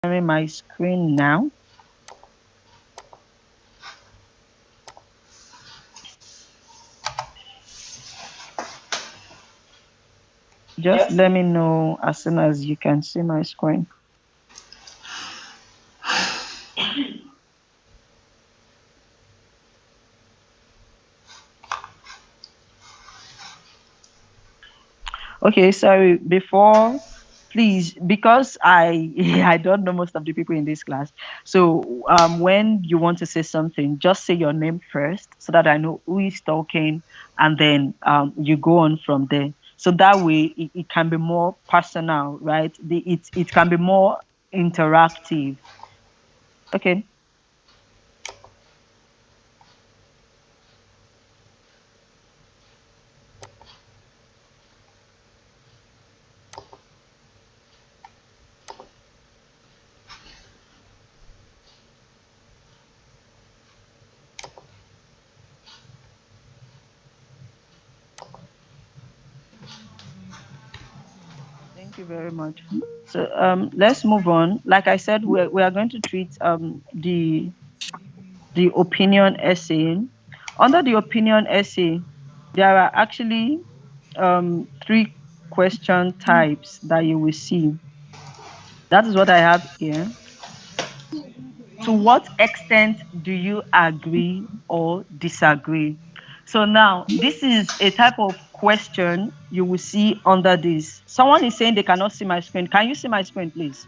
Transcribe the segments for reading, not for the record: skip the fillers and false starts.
sharing my screen now. Just let me know as soon as you can see my screen. Okay, sorry. Before, please, because I I don't know most of the people in this class. So when you want to say something, just say your name first, so that I know who is talking, and then you go on from there. So that way it can be more personal, right? It can be more interactive. Okay. Thank you very much. So let's move on. Like I said, we are going to treat the opinion essay. Under the opinion essay, there are actually three question types that you will see. That is what I have here. To what extent do you agree or disagree? So now, this is a type of question you will see under this. Someone is saying they cannot see my screen. Can you see my screen, please?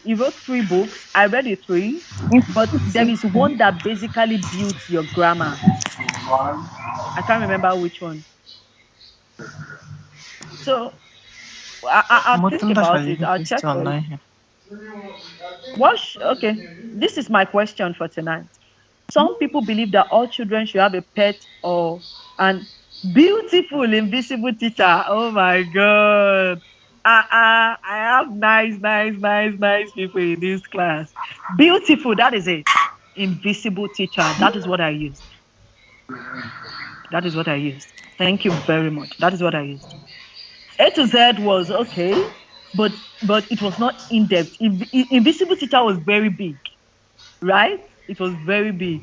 You wrote three books. I read the three, but there is one that basically builds your grammar. I can't remember which one. So I'll think Matunda about it. I'll şöyle check for it. online. Okay, this is my question for tonight. Some people believe that all children should have a pet or an beautiful invisible teacher. Oh my god. I have nice people in this class. Beautiful, that is it. Invisible teacher. That is what I used. That is what I used. Thank you very much. That is what I used. A to Z was okay, but it was not in depth. Invisible teacher was very big, right? It was very big.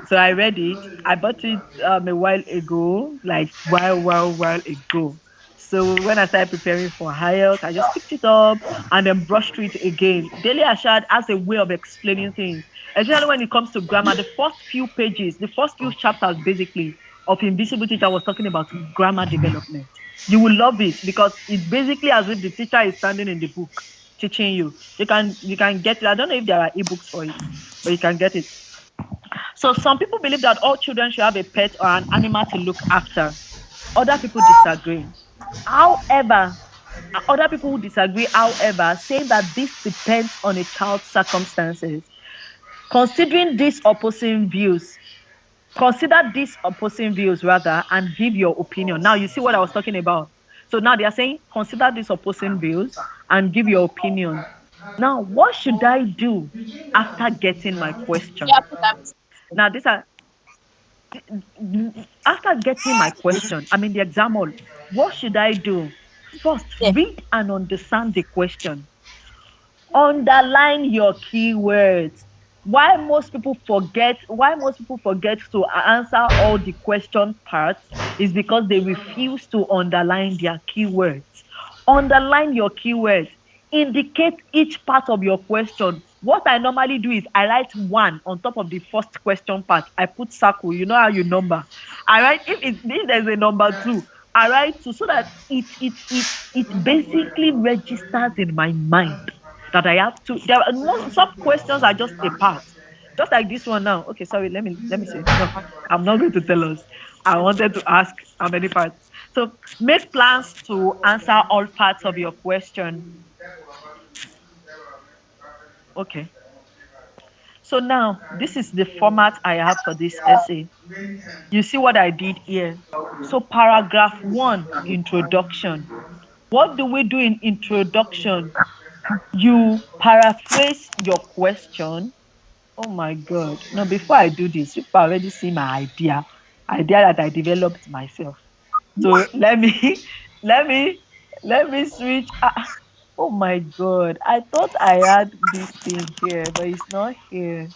So I read it. I bought it a while ago, like while ago. So when I started preparing for IELTS, I just picked it up and then brushed through it again. Daily Ashad has a way of explaining things, especially when it comes to grammar. The first few pages, the first few chapters, basically, of Invisible Teacher was talking about grammar development. You will love it because it's basically as if the teacher is standing in the book teaching you. You can get it. I don't know if there are ebooks for it, but you can get it. So some people believe that all children should have a pet or an animal to look after. Other people disagree. However, other people who disagree, however, saying that this depends on a child's circumstances. Considering these opposing views, consider these opposing views rather and give your opinion. Now you see what I was talking about. So now they are saying consider these opposing views and give your opinion. Now, what should I do after getting my question? Yeah, put that. Now, these are after getting my question, I mean the example, what should I do? First, Yeah. read and understand the question. Underline your keywords. Why most people forget to answer all the question parts is because they refuse to underline their keywords. Underline your keywords. Indicate each part of your question. What I normally do is I write one on top of the first question part. I put circle. You know how you number. I write if there's a number two, I write two so that it basically registers in my mind that I have to. There are some questions are just a part, just like this one now. Okay, sorry. Let me say no. I'm not going to tell us. I wanted to ask how many parts. So make plans to answer all parts of your question. Okay. So now this is the format I have for this essay. You see what I did here. So paragraph one, introduction. What do we do in introduction? You paraphrase your question. Oh my God. No, before I do this, people already see my idea that I developed myself. So let me, let me, let me switch. Oh my God. I thought I had this thing here, but it's not here.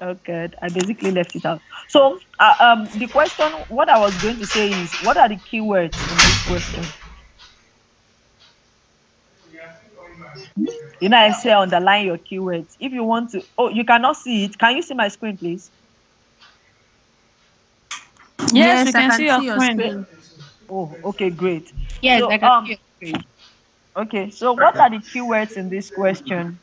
Oh God. I basically left it out. So, the question, what I was going to say is, what are the keywords in this question? I say underline your keywords. If you want to, oh, you cannot see it. Can you see my screen, please? Yes, we Yes, I can can see your see your screen. screen. Oh, okay, great. Yes, So, I can see your screen. okay. So, what are the keywords in this question?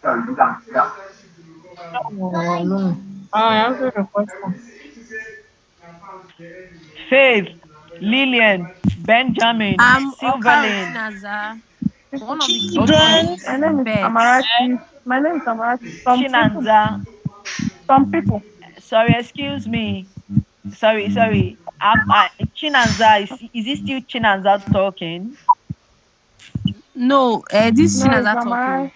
I answered the question. Faith, Lillian, Benjamin, Oka and Silverlane. Chinaza. One of the keywords Okay, Children, is pet. my name is Amarachi. Chinanza. Some people. Sorry, excuse me. Sorry. Chinanza, is it still Chinanza talking? No, this No, it's Chinaza talking. Amarachi.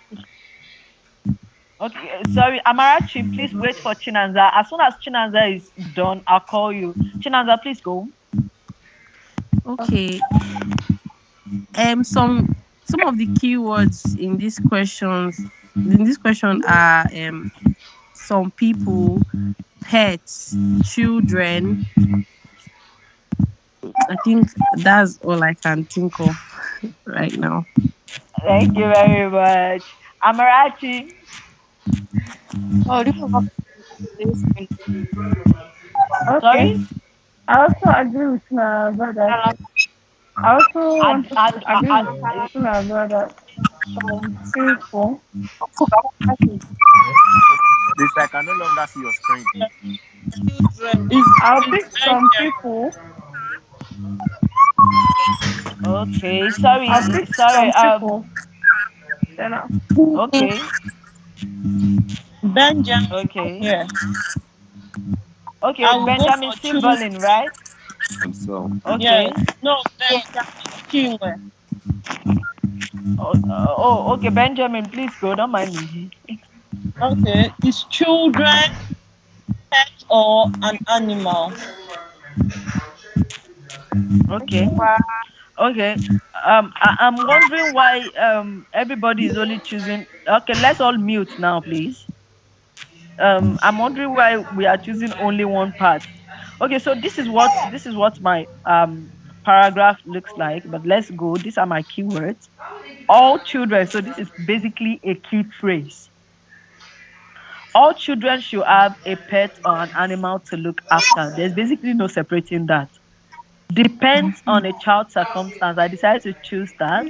Okay, sorry, Amarachi, please wait for Chinanza. As soon as Chinanza is done, I'll call you. Chinanza, please go. Okay. Some of the keywords in these questions are some people, pets, children. I think that's all I can think of right now. Thank you very much. Amarachi. Oh, this is what this thing. Okay. Sorry? I also agree with my brother. I also Ad, want to ad, ad, agree ad, with my brother. Some people, This I can no longer see your screen. Children I'll is pick some Benjamin. people. okay, I'll sorry, pick sorry. some people. Then Okay, Benjamin. okay, Yeah, okay. I will go Benjamin for still children. balling, right? And so Yes. Okay. No, Benjamin Chinwe. Okay. Benjamin, please go. Don't mind me. Okay. Is children pet or an animal? Okay, okay. I'm wondering why everybody is only choosing. Okay, let's all mute now, please. I'm wondering why we are choosing only one part. Okay, so this is what my paragraph looks like. But let's go. These are my keywords. All children. So this is basically a key phrase. All children should have a pet or an animal to look after. There's basically no separating that. Depends on a child's circumstance. I decided to choose that,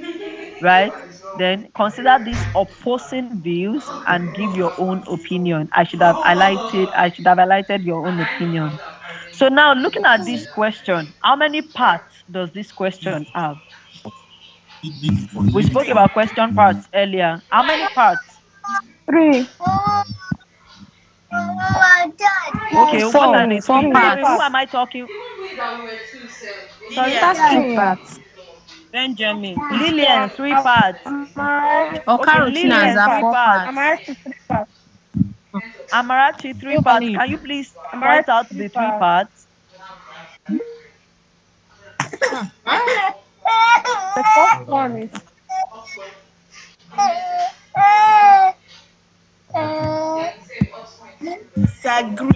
right? Then consider these opposing views and give your own opinion. I should have highlighted your own opinion. So now looking at this question, how many parts does this question have? We spoke about question parts earlier. How many parts? three. Okay, what are Four, the four three? Three Sorry, who parts. parts. am I talking? Sorry? That's Lillian. three Three. parts. Benjamin. Lillian, three parts. Amarachi, Okay, Okaruchin has three Lillian, that three parts. four parts. parts. Amarachi, three parts. Amarachi, three parts. Valid. Can you please point Amarachi, out three the three parts. parts? The first one is Disagree.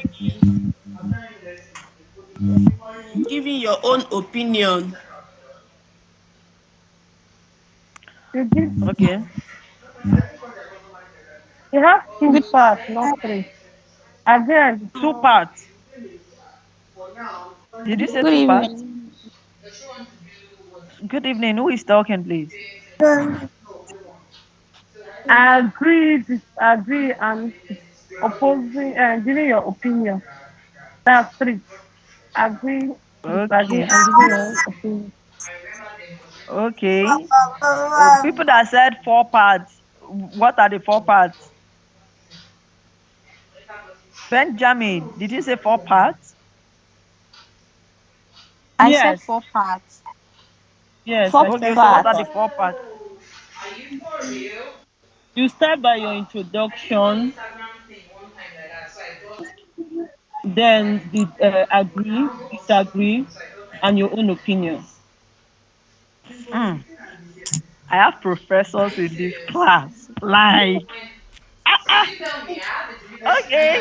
Giving your own opinion. you give. Okay. You have two Good, parts, not three. Again, Two parts. Did you say good two parts? evening. Good evening. Who is talking, please? agree, disagree, and opposing and giving your opinion. That's three. Agree, disagree, Okay. and giving your own opinion. Okay. People that said four parts, what are the four parts? Benjamin, did you say four parts? I said Yes. four parts. Yes, Four I Okay, said so four what are parts. the parts. four parts? You start by your introduction, then the agree, disagree, and your own opinion. Hmm. I have professors in this class. Like, okay.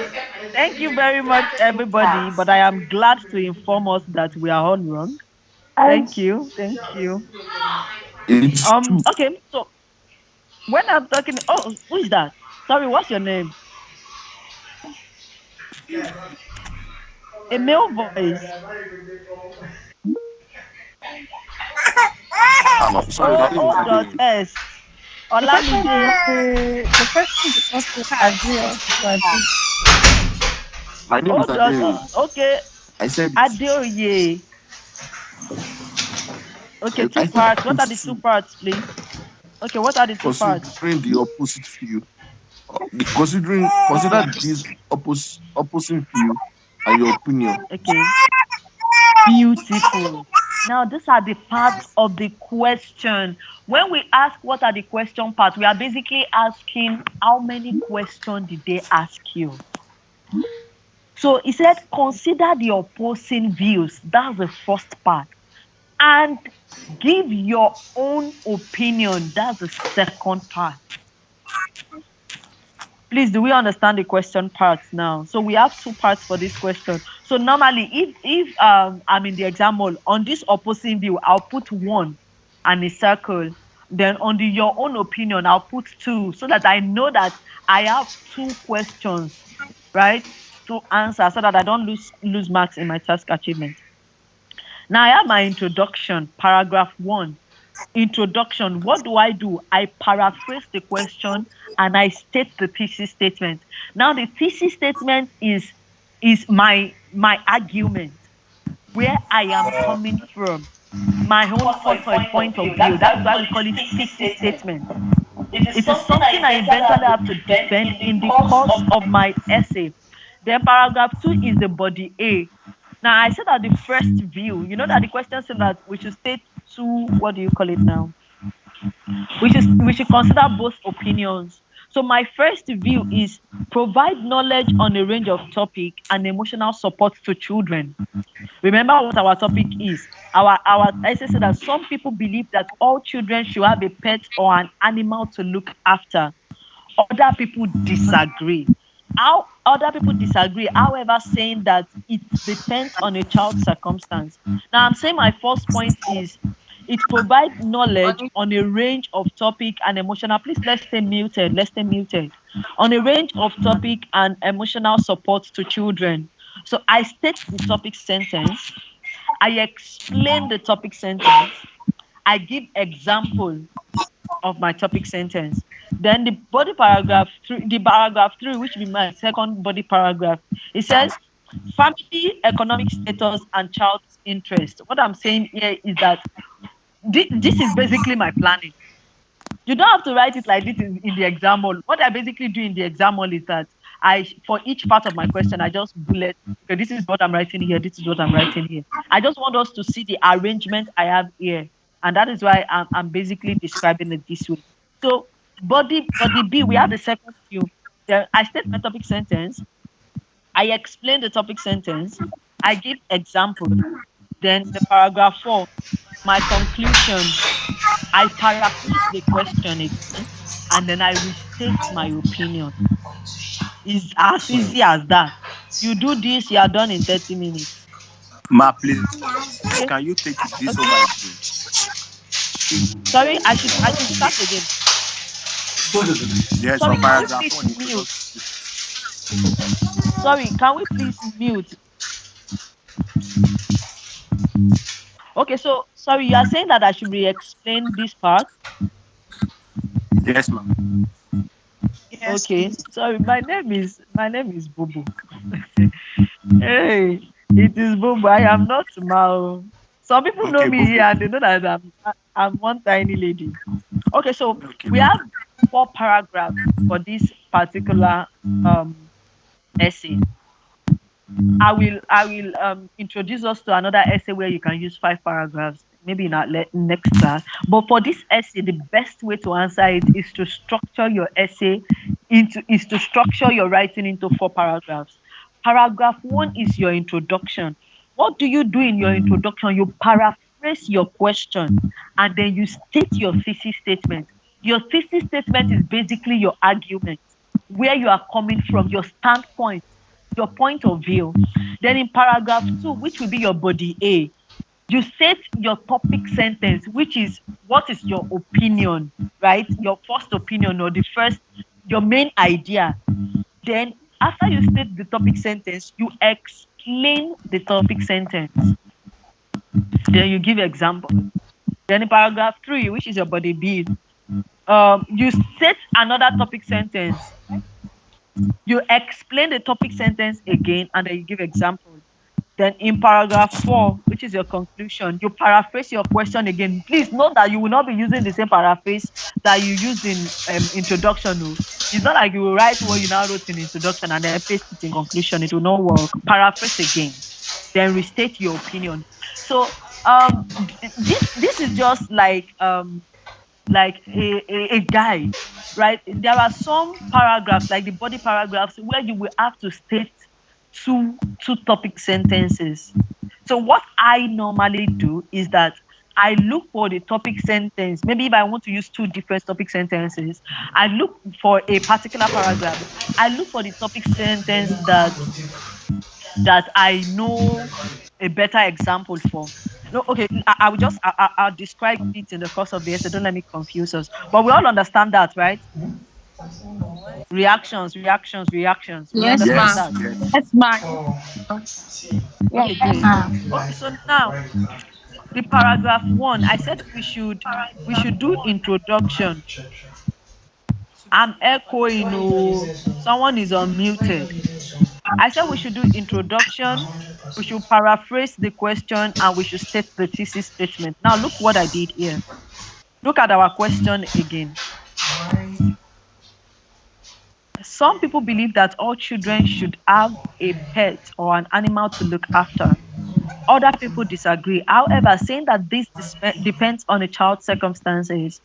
Thank you very much, Four everybody. parts. But I am glad to inform us that we are all wrong. I Thank you. Thank you. it's two. Okay, so when I'm talking, oh, who is that? Sorry, what's your name? A male voice. I'm sorry, my O name is O dot Adeoye. S. the person did Olamide. not say the person did not say agree or disagree. My name is O dot Adeoye. okay. I said it. Adeoye. Okay, two I said I parts. What put are the two two. parts, please? Okay, what are the two parts? Considering the opposite view, consider this opposing view and your opinion. Okay, beautiful. Now, these are the parts of the question. When we ask what are the question parts, we are basically asking how many questions did they ask you? So he said, consider the opposing views. That's the first part. And give your own opinion. That's the second part. Please, do we understand the question parts now? So we have two parts for this question. So normally, if I'm in the exam hall on this opposing view, I'll put one and a circle. Then on the your own opinion, I'll put two, so that I know that I have two questions, right, to answer, so that I don't lose marks in my task achievement. Now I have my introduction, paragraph 1. Introduction. What do? I paraphrase the question and I state the thesis statement. Now the thesis statement is my argument, where I am coming from, my own point of view. That is why we call it thesis statement. It is something I eventually have to defend in the course of my essay. Then paragraph 2 is the body A. Now I said that the first view, you know that the question said that we should state two, what do you call it now? We should consider both opinions. So my first view is provide knowledge on a range of topic and emotional support to children. Remember what our topic is. Our essay said that some people believe that all children should have a pet or an animal to look after. Other people disagree. How other people disagree, however, saying that it depends on a child's circumstance. Now, I'm saying my first point is it provides knowledge on a range of topic and emotional. Please let's stay muted. Let's stay muted. On a range of topic and emotional support to children. So I state the topic sentence. I explain the topic sentence. I give example of my topic sentence. Then the body paragraph three, the paragraph 3, which will be my second body paragraph, it says family, economic status, and child's interest. What I'm saying here is that this is basically my planning. You don't have to write it like this in the exam hall. What I basically do in the exam hall is that for each part of my question, I just bullet, okay, this is what I'm writing here, this is what I'm writing here. I just want us to see the arrangement I have here. And that is why I'm basically describing it this way. So body B, we have the second view. Then I state my topic sentence. I explain the topic sentence. I give example. Then the paragraph 4, my conclusion. I paraphrase the question again, and then I restate my opinion. It's as easy as that. You do this, you are done in 30 minutes. Ma, please, Okay. can you take this Okay. over again? Sorry, I should start again. Yes, Sorry, on can we paragraph please 1, mute? introduction. Sorry, can we please mute? Okay, so sorry, you are saying that I should re-explain this part. Yes, ma'am. Okay, sorry, my name is Bubu. Hey, it is Bubu. I am not Mao. Some people know Okay, me Bobo. here and they know that I'm one tiny lady. Okay, so Okay, we ma'am. have 4 paragraphs for this particular essay. I will introduce us to another essay where you can use 5 paragraphs, maybe in our next class. But for this essay, the best way to answer it is to structure your essay is to structure your writing into 4 paragraphs. Paragraph 1 is your introduction. What do you do in your introduction? You paraphrase your question and then you state your thesis statement. Your thesis statement is basically your argument, where you are coming from, your standpoint, your point of view. Then in paragraph 2, which will be your body A, you state your topic sentence, which is what is your opinion, right? Your first opinion or your main idea. Then after you state the topic sentence, you explain the topic sentence. Then you give example. Then in paragraph 3, which is your body B, you state another topic sentence. You explain the topic sentence again, and then you give examples. Then in paragraph 4, which is your conclusion, you paraphrase your question again. Please note that you will not be using the same paraphrase that you used in introduction. No. It's not like you will write what you now wrote in introduction and then paste it in conclusion. It will not work. Paraphrase again. Then restate your opinion. So this is just like a guide, right? There are some paragraphs, like the body paragraphs, where you will have to state two topic sentences. So what I normally do is that I look for the topic sentence. Maybe if I want to use two different topic sentences, I look for a particular paragraph. I look for the topic sentence that I know a better example for. No, okay, I will just I'll describe it in the course of the essay. Don't let me confuse us. But we all understand that, right? Reactions, reactions, reactions. We Yes, understand ma'am. Yes, that. yes. Yes, ma'am. Okay, Yes, great. ma'am. Okay, so now the paragraph one, I said we should do introduction. I'm echoing. Oh, someone is unmuted. I said we should do introduction. We should paraphrase the question and we should state the thesis statement. Now look what I did here. Look at our question again. Some people believe that all children should have a pet or an animal to look after. Other people disagree. However, saying that this depends on a child's circumstances,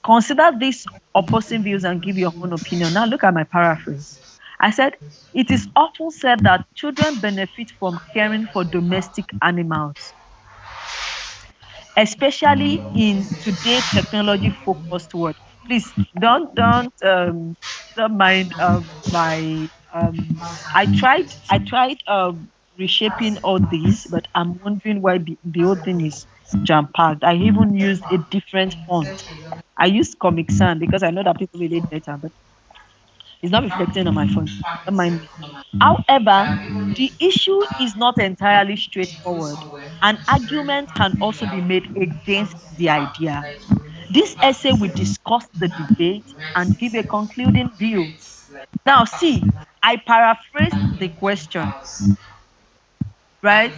consider these opposing views and give your own opinion. Now, look at my paraphrase. I said, it is often said that children benefit from caring for domestic animals, especially in today's technology focused world. Please don't mind my I tried reshaping all this, but I'm wondering why the whole thing is jam packed. I even used a different font. I used Comic Sans because I know that people read it better, but it's not reflecting on my phone. Don't mind me. However, the issue is not entirely straightforward. An argument can also be made against the idea. This essay will discuss the debate and give a concluding view. Now, see, I paraphrased the question, right?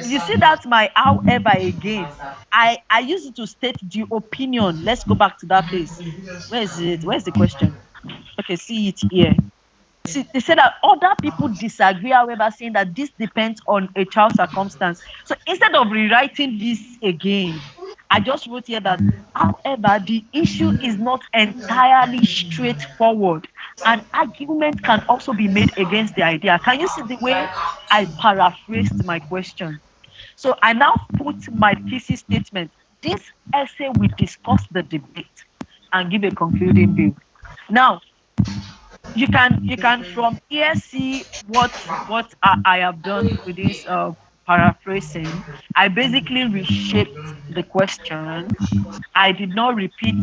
You see, that's my however again. I use it to state the opinion. Let's go back to that place. Where is it? Where's the question? Okay, see it here. See, they say that other people disagree, however, saying that this depends on a child's circumstance. So instead of rewriting this again, I just wrote here that, however, the issue is not entirely straightforward. An argument can also be made against the idea. Can you see the way I paraphrased my question? So I now put my thesis statement. This essay will discuss the debate and give a concluding view. Now, you can from here see what I have done with this paraphrasing. I basically reshaped the question. I did not repeat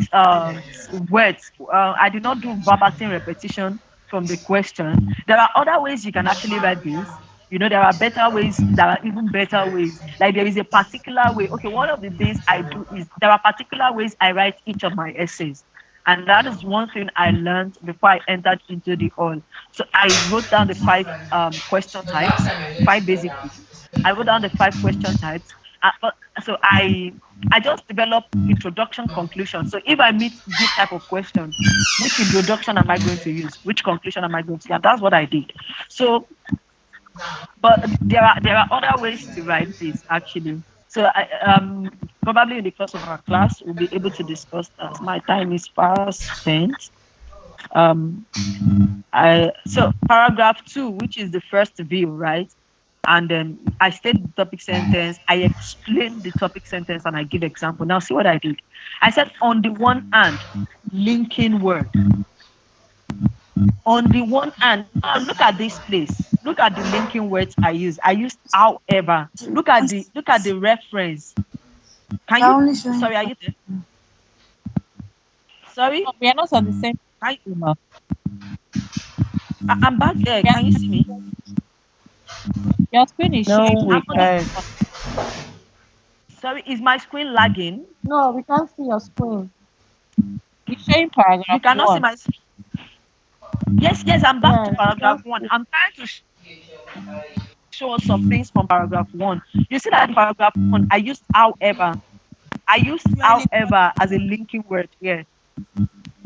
words. I did not do verbatim repetition from the question. There are other ways you can actually write this. There are better ways. There are even better ways. Like there is a particular way. Okay, one of the things I do is there are particular ways I write each of my essays. And that is one thing I learned before I entered into the hall. So I wrote down the five question types, five basic ones. I wrote down the five question types. So I just develop introduction conclusion. So if I meet this type of question, which introduction am I going to use? Which conclusion am I going to use? And that's what I did. So, but there are other ways to write this actually. So probably in the course of our class we'll be able to discuss that. My time is fast spent. Um, so paragraph two, which is the first view, right? And then I state the topic sentence, I explain the topic sentence, and I give example. Now, see what I did. I said, on the one hand, linking word. On the one hand, now look at this place. Look at the linking words I use. I used however. Look at the reference. Can you? Sorry, are you there? Sorry, We are not on the same I, email. I'm back there. Yeah, Can you see me? your screen is No, showing we I'm green. on the. can't. Sorry, is my screen lagging? No, we can't see your screen. It's showing You paragraph cannot see one. my. Yes, yes, I'm back to Yes, we paragraph can't one. see. I'm trying to show us some things from paragraph one. You see that in paragraph one, I used however. I used however as a linking word here.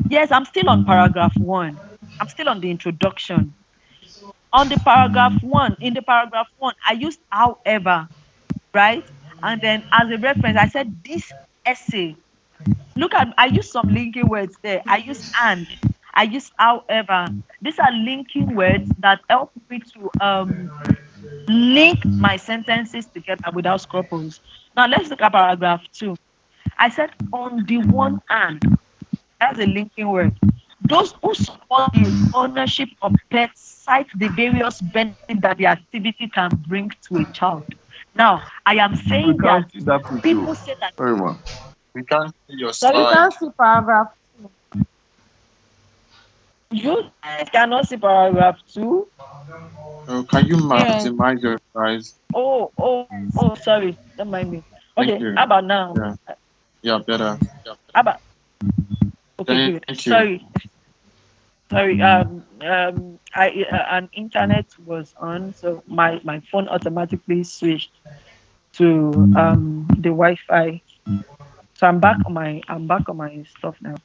Yes, I'm still on paragraph one. I'm still on the introduction. On the paragraph one, in the paragraph one, I used however, right? And then as a reference, I said this essay. Look at, I use some linking words there. I use and. I use however. These are linking words that help me to link my sentences together without scruples. Now let's look at paragraph 2. I said, on the one hand, that's a linking word. Those who support the ownership of pets cite the various benefits that the activity can bring to a child. Now, I am We saying that can't see that picture. people say that. Sorry, man. We can't see your You Sorry, slide. can see paragraph 2. you guys cannot see paragraph 2. Can you Yeah. maximize your size? Oh, sorry. Don't mind me. Thank Okay, you. how about now? Yeah, yeah, better. How about okay, Thank good. you. Sorry. An internet was on, so my phone automatically switched to the Wi-Fi. So I'm back on my stuff now.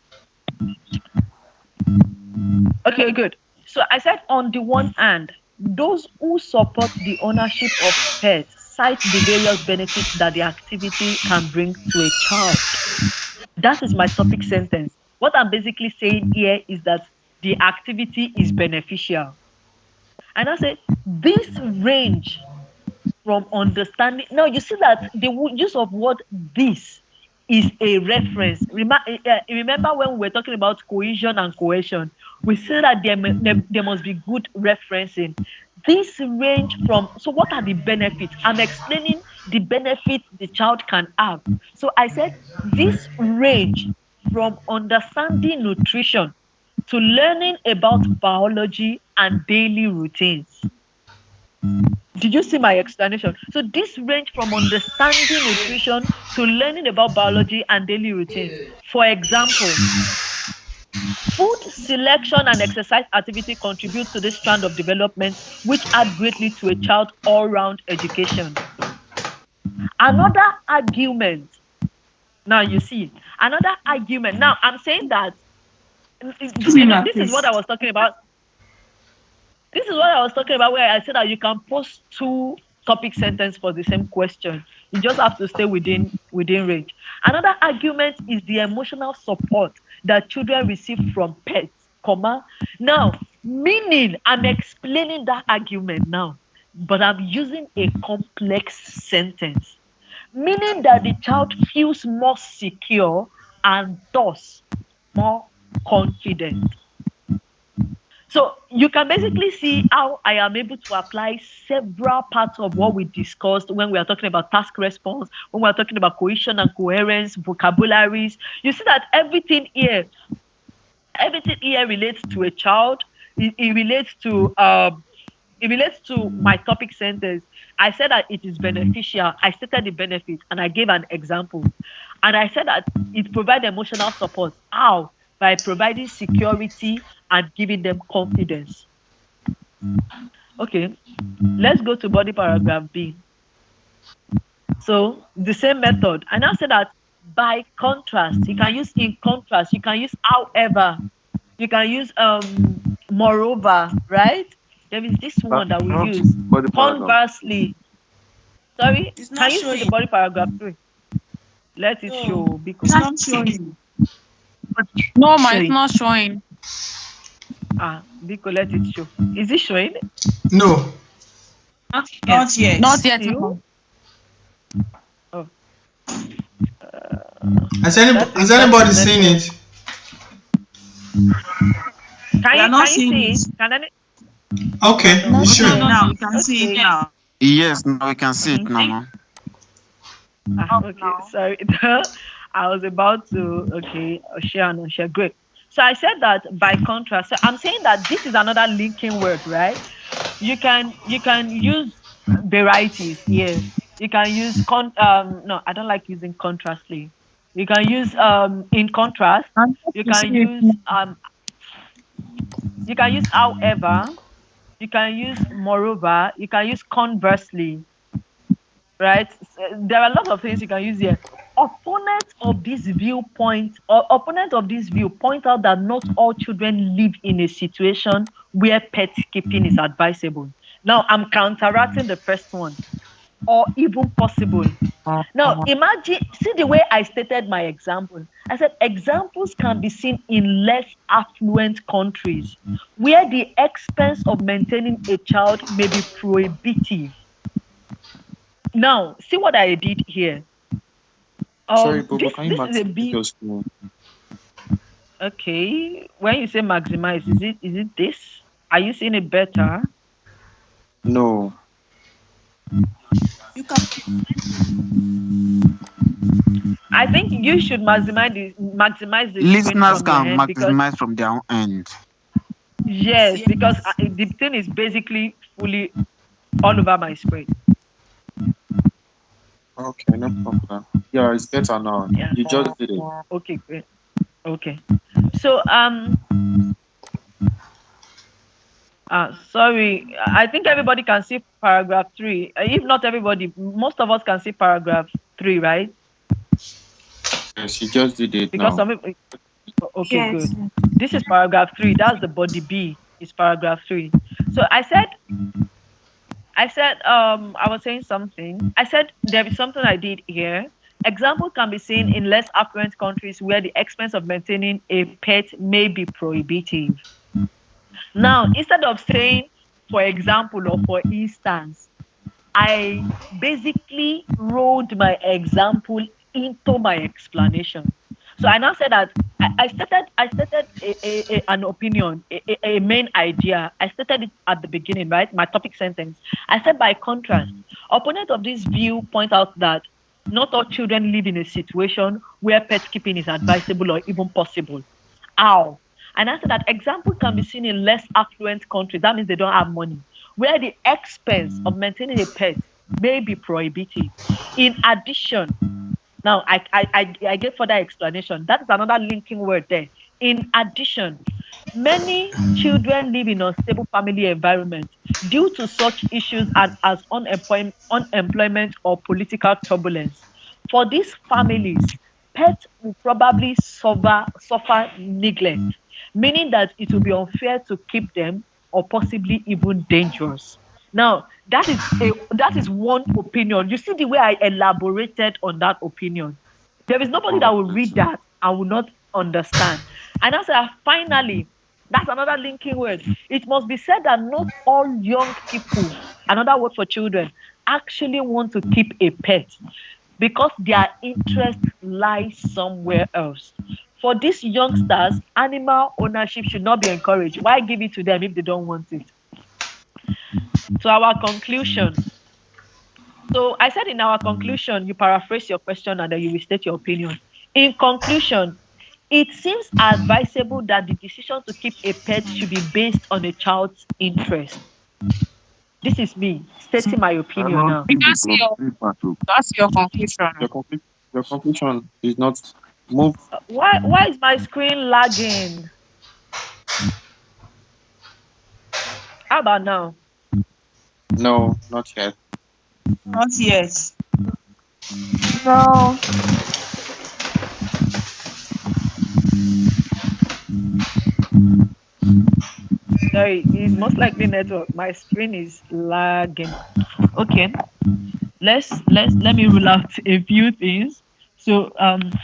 Okay, good. So I said, on the one hand, those who support the ownership of pets cite the various benefits that the activity can bring to a child. That is my topic sentence. What I'm basically saying here is that the activity is beneficial. And I say this range from understanding. Now you see that the use of word this is a reference. Remember when we were talking about cohesion and cohesion, we said that there must be good referencing. This range from, so what are the benefits? I'm explaining the benefits the child can have. So I said this range from understanding nutrition to learning about biology and daily routines. Did you see my explanation? So this range from understanding nutrition to learning about biology and daily routines. For example, food selection and exercise activity contribute to this strand of development, which add greatly to a child's all-round education. Another argument. Now you see, another argument. Now I'm saying that this is what I was talking about. This is what I was talking about, where I said that you can post two topic sentence for the same question. You just have to stay within range. Another argument is the emotional support that children receive from pets, comma. Now, meaning I'm explaining that argument now, but I'm using a complex sentence, meaning that the child feels more secure and thus more confident. So you can basically see how I am able to apply several parts of what we discussed when we are talking about task response, when we are talking about cohesion and coherence, vocabularies. You see that everything here relates to a child. It relates to my topic sentence. I said that it is beneficial. I stated the benefit and I gave an example. And I said that it provides emotional support. How? By providing security and giving them confidence. Okay, let's go to body paragraph B. So the same method. I now say that by contrast, you can use in contrast, you can use however, you can use moreover, right? There is this one that we Not use. body paragraph. Conversely. Sorry, It's not can you see the showing. body paragraph 3? Let it No, show it's because not showing. No, ma, it's showing. not showing. Biko, let it show. Is it showing? No. Not yet. Not yet, Still? ma'am. Oh. Has That anybody is seen network. it? We are Can not you seeing see it? it. Can any? Okay, No. it's Not No, showing. yet. now you can see it Okay. now. Yes, now we can see it now, See? ma'am. Okay, sorry. I was about to share and unshare. Great. So I said that by contrast. So I'm saying that this is another linking word, right? You can use varieties here. You can use no, I don't like using contrastly. You can use in contrast. I'm going You to see can it use now. however. You can use moreover. You can use conversely, right? There are a lot of things you can use here. Opponents of this viewpoint or opponents of this view point out that not all children live in a situation where pet keeping is advisable. Now I'm counteracting the first one. or even possible. Now, imagine, see the way I stated my example. I said examples can be seen in less affluent countries where the expense of maintaining a child may be prohibitive. Now, see what I did here. Sorry, Bobo, This can you is a maximize big. your screen? Okay. When you say maximize, is it this? Are you seeing it better? No. You can I think you should maximize the screen Listeners from your can hand because maximize from their own end. yes, because yes. the thing is basically fully all over my screen. Okay, no problem. Yeah, it's better now. Yeah. You just did it. Okay, great. Okay. So sorry, I think everybody can see paragraph 3. If not everybody, most of us can see paragraph 3, right? Yes, you just did it Because now. some people, okay, Yes. good. This is paragraph 3. That's the body B. Is paragraph 3. So I was saying something. I said there is something I did here. Example can be seen in less affluent countries where the expense of maintaining a pet may be prohibitive. Now, instead of saying, for example, or for instance, I basically rolled my example into my explanation. So I now said that I stated an opinion, a main idea. I stated it at the beginning, right? My topic sentence. I said, by contrast, opponents of this view point out that not all children live in a situation where pet keeping is advisable or even possible. How? And I said that example can be seen in less affluent countries. That means they don't have money, where the expense of maintaining a pet may be prohibitive. In addition, now I gave further explanation. That is another linking word there. In addition, many children live in unstable family environments due to such issues as unemployment or political turbulence. For these families, pets will probably suffer neglect, meaning that it will be unfair to keep them or possibly even dangerous. Now, that is one opinion. You see the way I elaborated on that opinion. There is nobody that Oh, will read better. that and will not understand. And I said, finally, that's another linking word. It must be said that not all young people, another word for children, actually want to keep a pet because their interest lies somewhere else. For these youngsters, animal ownership should not be encouraged. Why give it to them if they don't want it? So our conclusion. So I said in our conclusion, you paraphrase your question and then you restate your opinion. In conclusion, it seems advisable that the decision to keep a pet should be based on a child's interest. This is me stating my I opinion don't now. We think can it see was your very bad, though. that's your conclusion. Your complete your conclusion is not move. Why is my screen lagging? How about now? No, not yet. Not yet. No. Sorry, it's most likely network. My screen is lagging. Okay, let me rule out a few things. So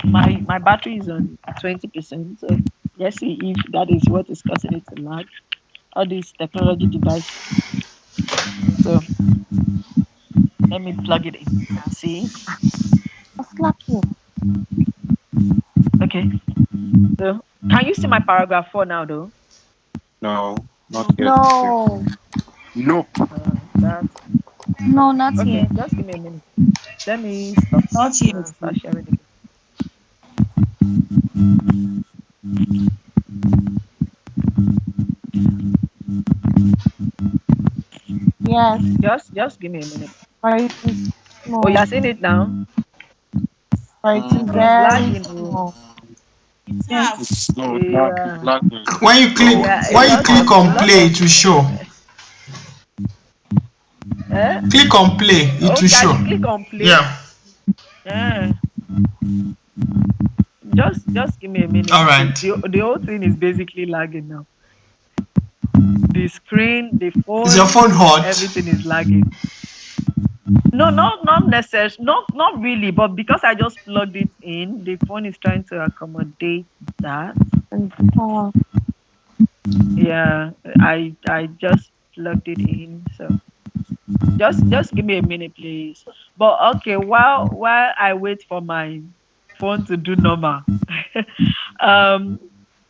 my battery is on 20%. So let's see if that is what is causing it to lag. All these technology device. So let me plug it in and see. Okay. So can you see my paragraph 4 now though? No, not yet. No. Nope. That's No, not okay. yet. Just give me a minute. Let me stop. Not yet. Start sharing again. Yes. Just give me a minute. But it is Oh, you're small. seeing it now? But it is Oh, it's very lagging. Oh. small. Yeah. No, it's Yeah. lagging. When you click No, Yeah. it's A when you lot click of a on lot play, of it will show. eh? Click on play, it will Okay, I show. should click on play. Yeah. Yeah. Just give me a minute. All The, right. the the whole thing is basically lagging now. The screen, the Is your phone, phone hot? everything is lagging. No, not necessarily, not really, but because I just plugged it in, the phone is trying to accommodate that. Oh, Yeah, I just plugged it in, so just give me a minute, please. But okay, while I wait for my phone to do normal, um,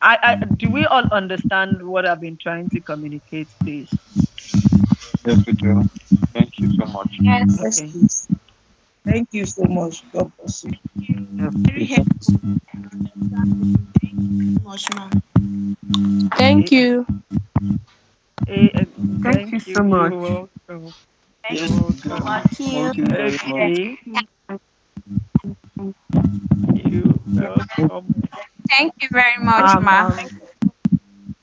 I do we all understand what I've been trying to communicate, please? Yes, we do. Thank you so much. yes. Yes, Okay. please. Thank you so much. God bless you. Very helpful. Much, ma'am. Eh, Thank you. eh, Thank you thank so you. You're much. welcome. You're Yes, welcome. Thank you. thank you very much. Okay. You're welcome. Thank you very much, Um, ma.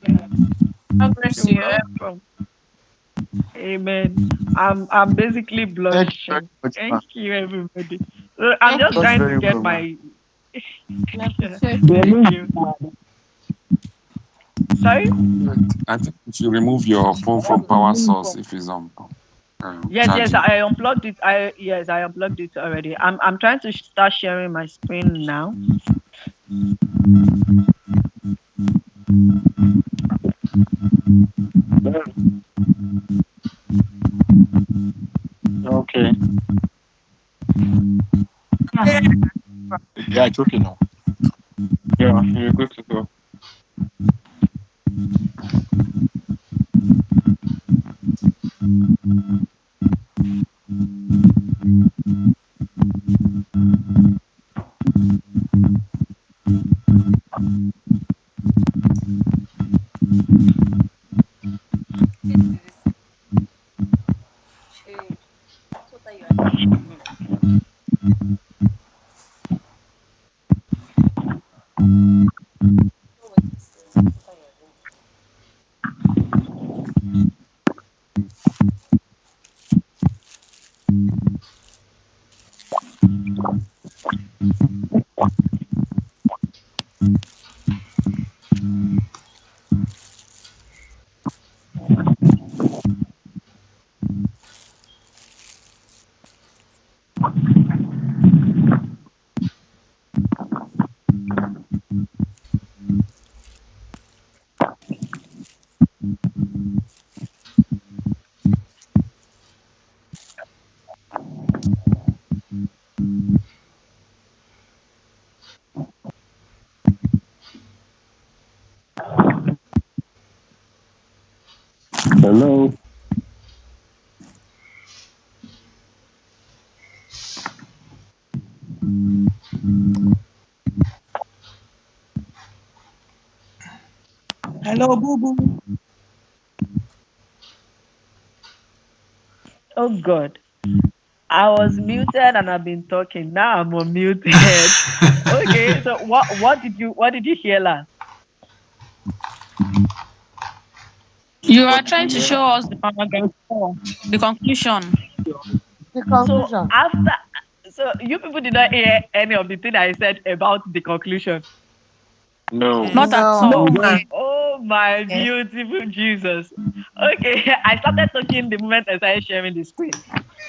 um, God bless you're you. welcome. Amen. I'm basically Thank you very blushing. much, ma. Thank you, everybody. I'm Thank just you. That's trying to very get well, ma. my. We Yeah, appreciate They you. thank remove you. Sorry. I think you should remove your phone from power source if it's on Yes, charging. I unplugged it. I unplugged it already. I'm trying to start sharing my screen now. Okay. Yeah, it's okay now. Yeah, you're good to go. Hello. Hello, Boo Boo. Oh God, I was muted and I've been talking. Now I'm unmuted. Okay, so what did you hear last? You are trying to show us the paragraph 4, the conclusion. The So conclusion. after, so you people did not hear any of the thing I said about the conclusion. No. Not at No. No, all. ma. Oh my Eh, beautiful Jesus. Okay, I started talking the moment I started sharing the screen.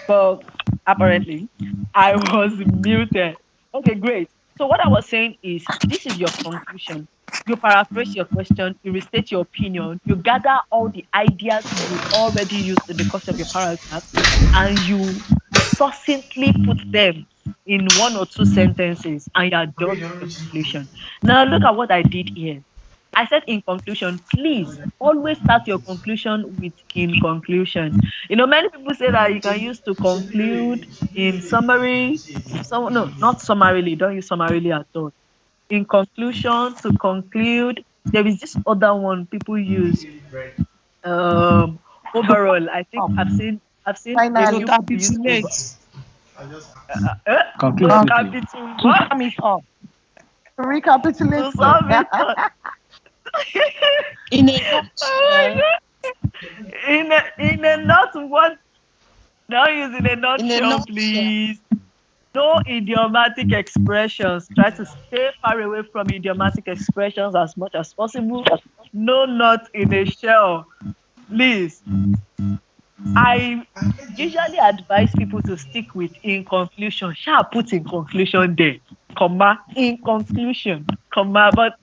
But apparently I was muted. Okay, great. So what I was saying is this is your conclusion. You paraphrase your question, you restate your opinion, you gather all the ideas you already used in the course of your paragraph, and you succinctly put them in one or two sentences, and you are done with your conclusion. Now look at what I did here. I said in conclusion, please always start your conclusion with in conclusion. Many people say that you can use to conclude in summary. So no, not summarily. Don't use summarily at all. In conclusion, to conclude, there is this other one people use. Um, Overall, I think I've seen a few people use over. recapitulate. Uh, Conclude to swiftly. capital To what? sum it up. To recapitulate To them. sum it up. In a Oh nutshell, my God. In a not what. Don't use in a in a nutshell, nutshell. please. No idiomatic expressions. Try to stay far away from idiomatic expressions as much as possible. No, not in a shell, please. I usually advise people to stick with in conclusion. Shall put in conclusion there, comma, in conclusion, comma. But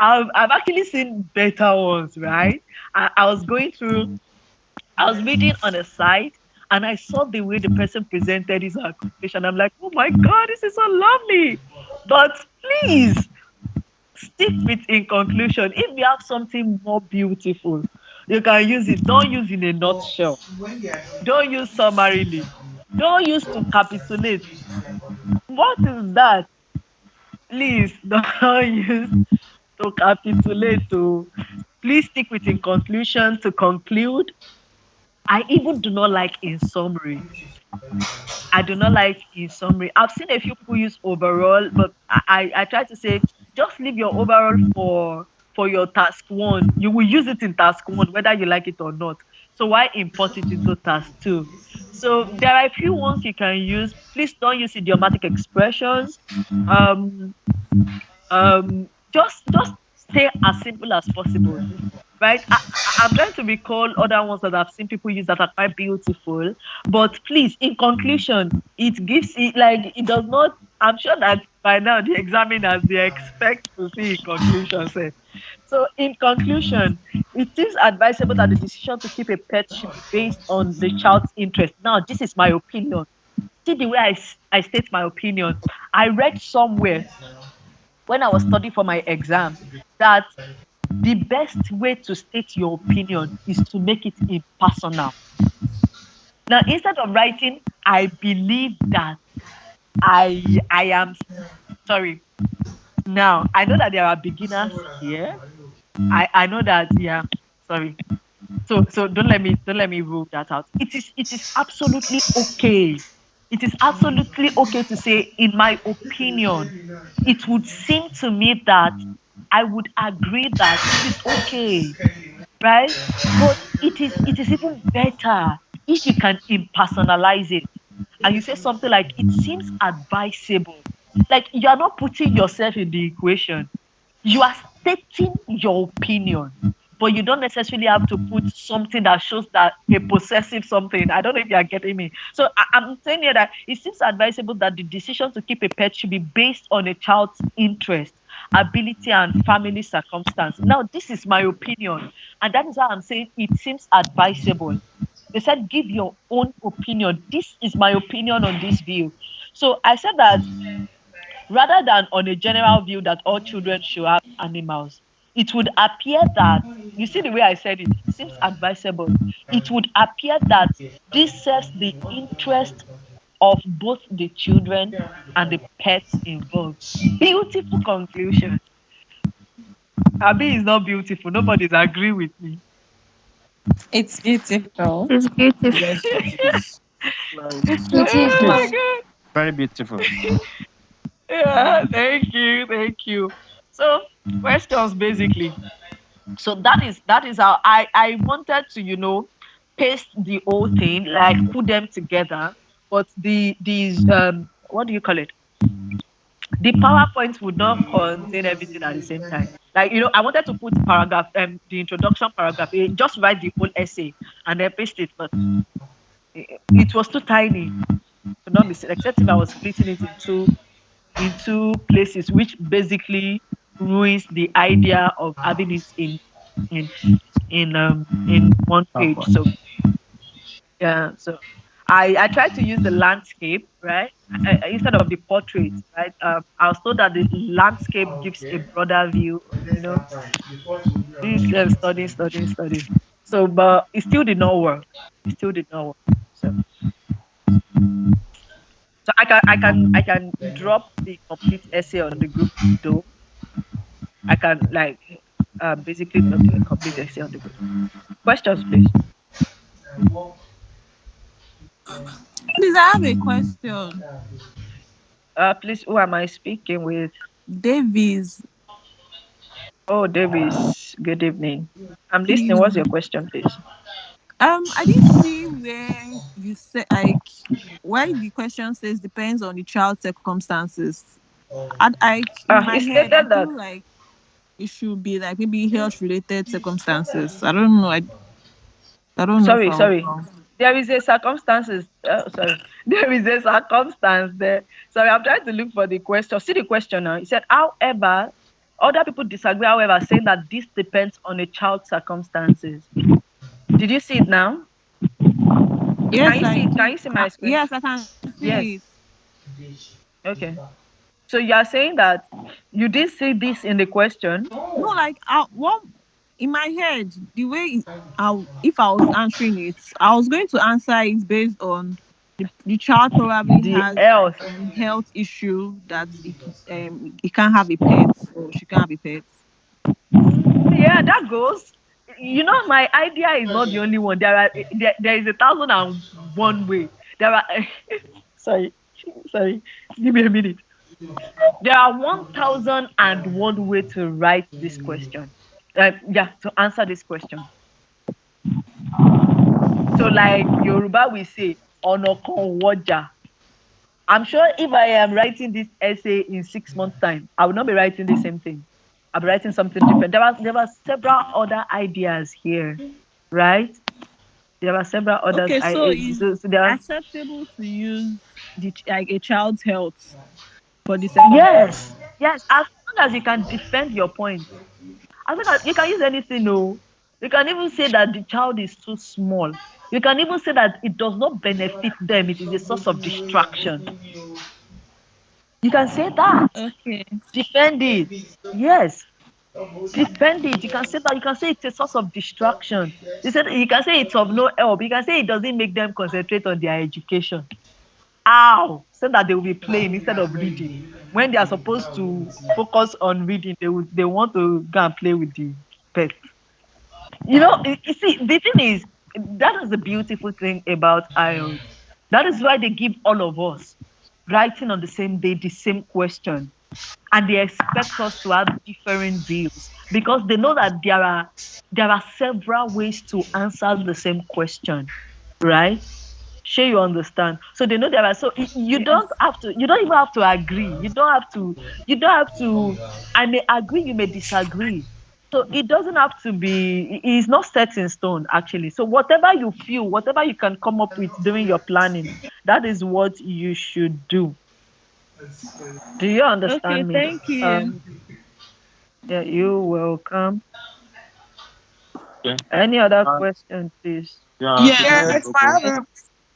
I've actually seen better ones, right? I was going through, I was reading on a site and I saw the way the person presented his conclusion. I'm like, oh my God, this is so lovely. But please stick with in conclusion. If you have something more beautiful, you can use it. Don't use in a nutshell. Don't use summarily. Don't use to capitulate. What is that? Please don't use to capitulate. To please stick with in conclusion. To conclude, I even do not like in summary. I do not like in summary. I've seen a few people use overall, but I try to say just leave your overall for your task one. You will use it in task one, whether you like it or not. So why import it into task two? So there are a few ones you can use. Please don't use idiomatic expressions. Um, just stay as simple as possible, right? I'm trying to recall other ones that I've seen people use that are quite beautiful, but please, in conclusion, it gives it like it does not. I'm sure that by now the examiners they expect to see in conclusion say. So in conclusion, it is advisable that the decision to keep a pet should be based on the child's interest. Now, this is my opinion. See the way I state my opinion. I read somewhere when I was studying for my exam that the best way to state your opinion is to make it impersonal. Now, instead of writing, I believe that I am sorry. Now, I know that there are beginners here. I know that, yeah, sorry. So don't let me rule that out. It is absolutely okay. It is absolutely okay to say, in my opinion, it would seem to me that I would agree that it is okay, right? But it is even better if you can impersonalize it and you say something like, it seems advisable. Like you are not putting yourself in the equation. You are stating your opinion, but you don't necessarily have to put something that shows that a possessive something. I don't know if you are getting me. So I'm saying here that it seems advisable that the decision to keep a pet should be based on a child's interest, ability, and family circumstance. Now, this is my opinion, and that is why I'm saying it seems advisable. They said, give your own opinion. This is my opinion on this view. So I said that rather than on a general view that all children should have animals, it would appear that, you see the way I said it, seems advisable. It would appear that this serves the interest of both the children and the pets involved. Beautiful conclusion. Abi is not beautiful. Nobody's agree with me. It's beautiful. It's beautiful. Yes, it is. Like, It's Oh my beautiful. god. Very beautiful. Yeah, thank you. So questions basically. So that is how I wanted to paste the whole thing, like put them together, but these what do you call it, the PowerPoint would not contain everything at the same time. Like I wanted to put paragraph the introduction paragraph, just write the whole essay and then paste it, but it was too tiny to not be except if I was splitting it into places, which basically ruins the idea of having it in in one page. So yeah, so I tried to use the landscape, right, instead of the portrait, right. I was told that the landscape gives a broader view. This studying. So, but it still did not work. It still did not work. So, so I can drop the complete essay on the group though. I can basically drop the complete essay on the group. Questions, please. Please, I have a question. Please, who am I speaking with? Davies, Oh, Davis. Good evening. I'm listening. please. What's your question, please? I didn't see where you said like why the question says depends on the child's circumstances. And in my It head, I stated that. feel like it should be like maybe health related circumstances. I don't know. I don't know if Sorry, I was sorry. wrong. there is a circumstances. Sorry, there is a circumstance there. Sorry, I'm trying to look for the question. See the question now. It said, however, other people disagree. However, saying that this depends on a child's circumstances. Did you see it now? Can Yes, you I see it? Can did. you see my screen? Yes, I can Yes. see it. Okay. So you are saying that you did see this in the question? No, like what in my head, the way if I was answering it, I was going to answer it based on the child probably The has else. health issue that it can't have a pet or she can't have a pet. Yeah, that goes. You know, my idea is not the only one. There is 1,001 way. There are sorry, sorry. Give me a minute. There are 1,001 way to write this question. Yeah, to answer this question. So, like Yoruba, we say "Onokan waja." I'm sure if I am writing this essay in 6 months' time, I will not be writing the same thing. I'll be writing something different. There are several other ideas here, right? There are several others. Okay, so is So there are, acceptable to use like a child's health for the yes, circumstance. yes. As long as you can defend your point, as long as you can use anything. No, you can even say that the child is too small. You can even say that it does not benefit them. It is a source of distraction. You can say that. Okay. Defend it. Yes. Defend it. You can say that. You can say it's a source of distraction. You can say it's of no help. You can say it doesn't make them concentrate on their education. How? So that they will be playing instead of reading. When they are supposed to focus on reading, they want to go and play with the pet. You see, the thing is, that is the beautiful thing about IELTS. That is why they give all of us writing on the same day the same question, and they expect us to have different views because they know that there are several ways to answer the same question, right? Sure, you understand. So they know there are, so you Yes. don't have to, you don't even have to agree. You don't have to. I may agree, you may disagree. So it doesn't have to be, it's not set in stone actually. So whatever you feel, whatever you can come up with during your planning, that is what you should do. Do you Okay, understand me? thank you. Um, yeah, you're welcome. Okay. Any other Uh, question, please? yeah, good Yeah, evening, Yes, it's my Bobo. other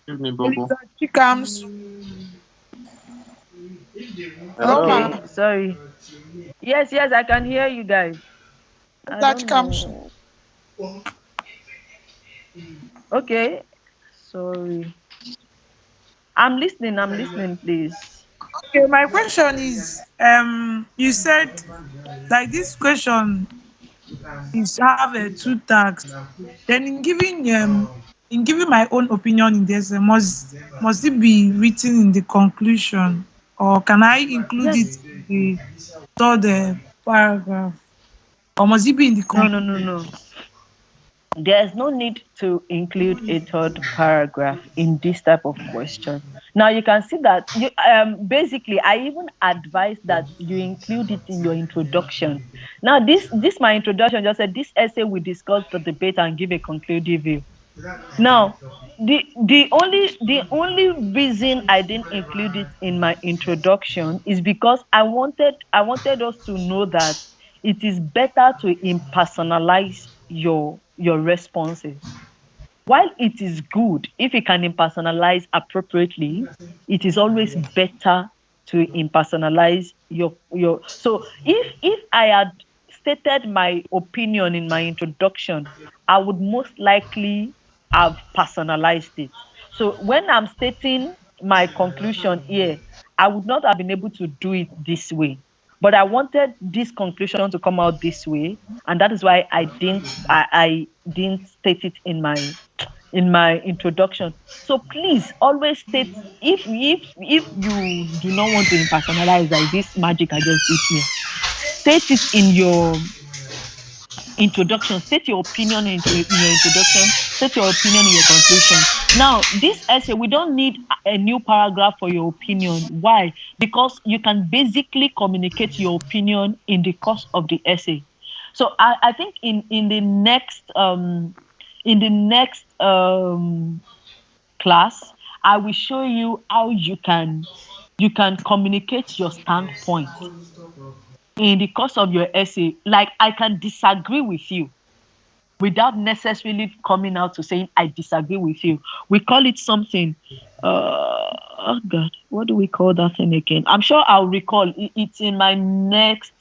Good evening, Bobo. Melissa Chikams. Hello, Hello. ma. Okay, sorry. Yes, yes, I can hear you guys. I Melissa don't Chikams. know. Okay, sorry. I'm listening, please. Okay, my question is, you said like this question is have two tags. Then in giving my own opinion in this, must it be written in the conclusion, or can I include Yes. it in the third paragraph, or must it be in the No, no, no, conclusion? no. There's no need to include a third paragraph in this type of question. Now you can see that you basically I even advise that you include it in your introduction. Now this my introduction just said this essay will discuss the debate and give a conclusive view. Now, the only reason I didn't include it in my introduction is because I wanted us to know that it is better to impersonalize your responses. While it is good if you can impersonalize appropriately, it is always better to impersonalize your. So if I had stated my opinion in my introduction, I would most likely have personalized it. So when I'm stating my conclusion here, I would not have been able to do it this way. But I wanted this conclusion to come out this way, and that is why I didn't state it in my introduction. So please always state, if you do not want to impersonalize like this magic I just did here, state it in your introduction, state your opinion in your introduction, state your opinion in your conclusion. Now this essay, we don't need a new paragraph for your opinion. Why? Because you can basically communicate your opinion in the course of the essay. So I think in the next class, I will show you how you can communicate your standpoint in the course of your essay. Like, I can disagree with you without necessarily coming out to saying I disagree with you. We call it something. Oh God, what do we call that thing again? I'm sure I'll recall. It's in my next.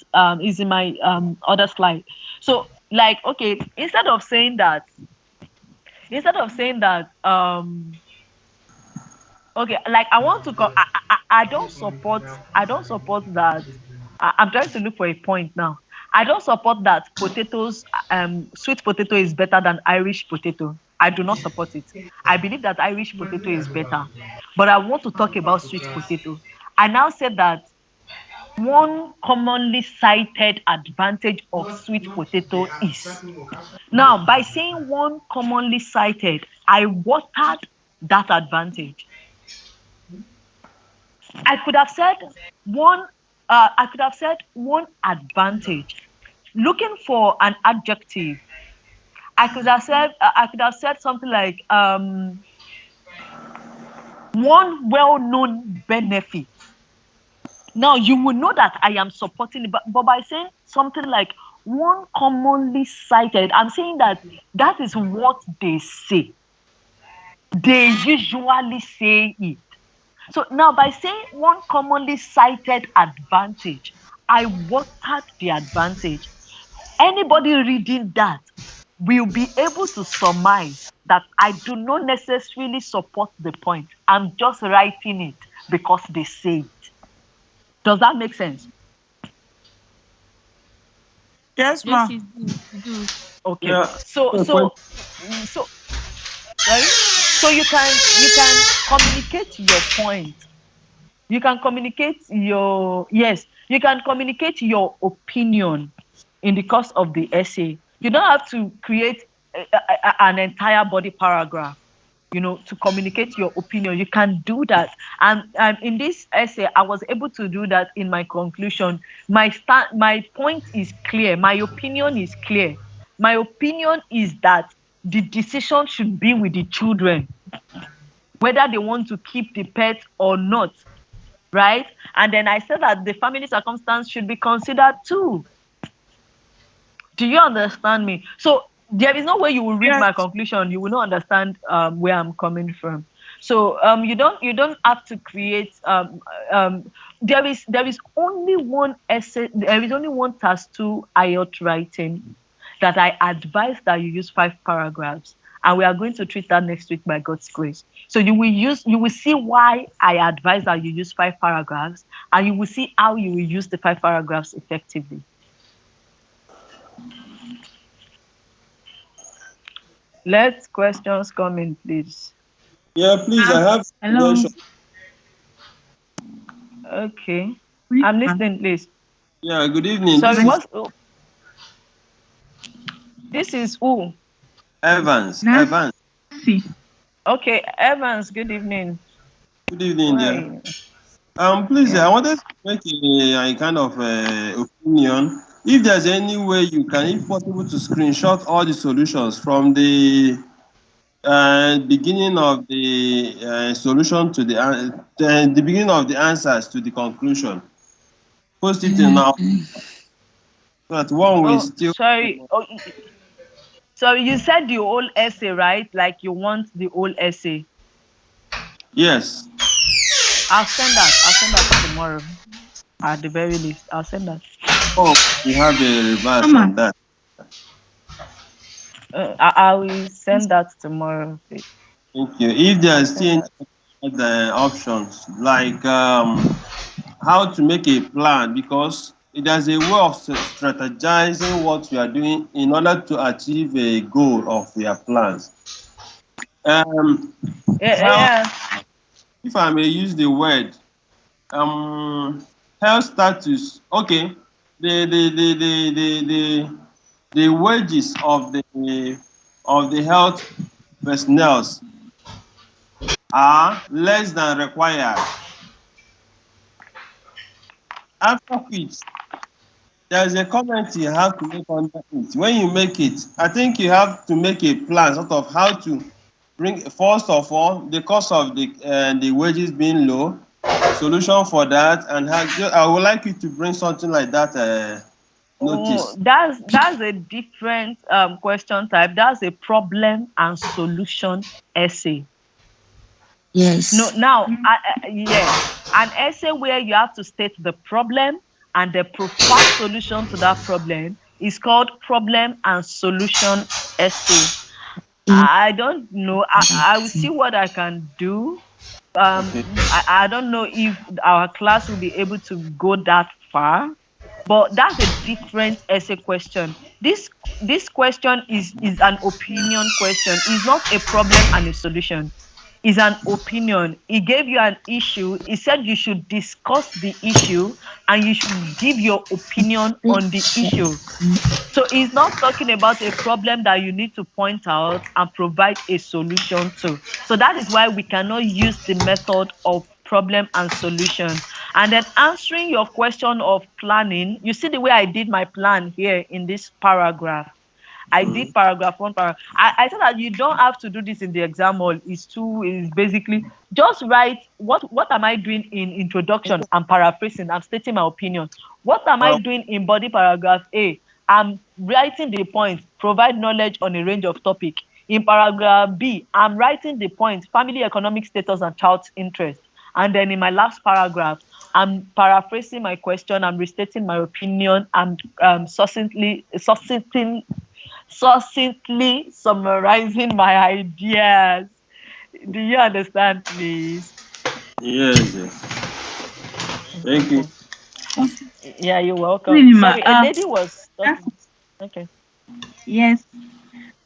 Is in my other slide. So, like, okay, instead of saying that, okay, like, I want to go. I don't support. I don't support that. I'm trying to look for a point now. I don't support that potatoes, sweet potato is better than Irish potato. I do not support it. I believe that Irish potato is better, but I want to talk about sweet potato. I now said that one commonly cited advantage of sweet potato is. Now, by saying one commonly cited, I watered that advantage. I could have said one. I could have said one advantage. Looking for an adjective, I could have said. I could have said something like one well-known benefit. Now you will know that I am supporting it, but by saying something like one commonly cited, I'm saying that that is what they say. They usually say it. So now, by saying one commonly cited advantage, I watered the advantage. Anybody reading that will be able to surmise that I do not necessarily support the point. I'm just writing it because they say it. Does that make sense? Yes, Yes, ma. it do. It do. Okay. Yeah. So sorry. So you can communicate your point. You can communicate you can communicate your opinion in the course of the essay. You don't have to create an entire body paragraph, to communicate your opinion. You can do that. And in this essay, I was able to do that in my conclusion. My point is clear. My opinion is clear. My opinion is that the decision should be with the children, whether they want to keep the pet or not, right? And then I said that the family circumstance should be considered too. Do you understand me? So there is no way you will read Yes. my conclusion. You will not understand where I'm coming from. So you don't have to create. There is only one essay. There is only one task 2 IELTS writing that I advise that you use 5 paragraphs, and we are going to treat that next week by God's grace. So you will see why I advise that you use 5 paragraphs, and you will see how you will use the 5 paragraphs effectively. Let questions come in, please. Yeah, please, I have Hello. suggestion. Okay. I'm listening, please. Yeah, good evening. Sorry, This is this is who? Evans. Nancy. Okay, Evans, good evening. Good evening, dear. Why? Please, Yeah. I wanted to make a kind of opinion. If there's any way you can, if possible, to screenshot all the solutions from the beginning of the solution to the beginning of the answers to the conclusion. Post it in now. So that one will Oh, still. sorry. So you said the whole essay, right? Like you want the whole essay. Yes. I'll send that tomorrow. At the very least, I'll send that. Oh, we have a reverse on that. I will send that tomorrow, please. Thank you. If there I'll are send still any other options, like how to make a plan, because there's a way of strategizing what you are doing in order to achieve a goal of your plans. Yeah. If I may use the word, health status. Okay, the wages of the health personnel are less than required. After which, there's a comment you have to make under it. When you make it, I think you have to make a plan, sort of how to bring first of all the cost of the wages being low, solution for that, and I would like you to bring something like that Oh, notice. that's a different question type. That's a problem and solution essay. Yes. No, now, yes, an essay where you have to state the problem and the proposed solution to that problem is called problem and solution essay. I don't know. I will see what I can do. Okay. I don't know if our class will be able to go that far, but that's a different essay question. This question is an opinion question. It's not a problem and a solution. It's an opinion. He gave you an issue. He said you should discuss the issue and you should give your opinion on the issue. So he's not talking about a problem that you need to point out and provide a solution to. So that is why we cannot use the method of problem and solution. And then answering your question of planning, you see the way I did my plan here in this paragraph. I did paragraph one, paragraph. I said that you don't have to do this in the exam hall. Is basically just write what am I doing in introduction? I'm paraphrasing. I'm stating my opinion. What am I doing in body paragraph A? I'm writing the point, provide knowledge on a range of topic. In paragraph B, I'm writing the point, family economic status and child's interest. And then in my last paragraph, I'm paraphrasing my question, I'm restating my opinion, I'm succinctly summarizing my ideas. Do you understand, please? Yes. Thank you. Yeah, you're welcome. Please, Sorry, a lady was talking. Okay. Yes.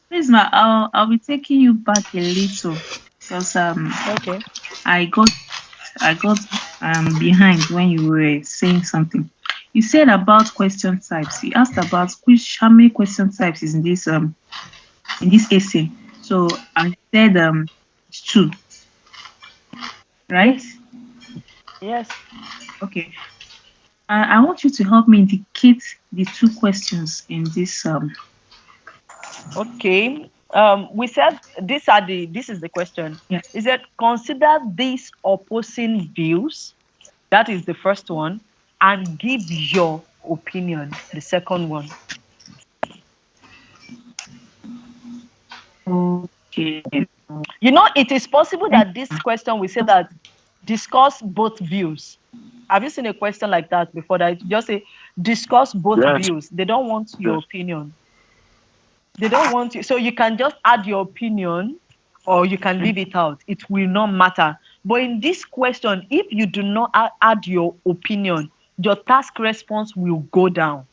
Please, I'll be taking you back a little because Okay. I got behind when you were saying something. You said about question types. You asked about how many question types is in this essay. So I said it's two. Right? Yes. Okay. I want you to help me indicate the two questions in this Okay. We said this is the question. Yes. Is it consider these opposing views? That is the first one, and give your opinion. The second one. Okay. You know, it is possible that this question we say that discuss both views. Have you seen a question like that before? That just say discuss both Yes. views. They don't want your opinion. They don't want you. So you can just add your opinion or you can leave it out. It will not matter. But in this question, if you do not add your opinion, your task response will go down.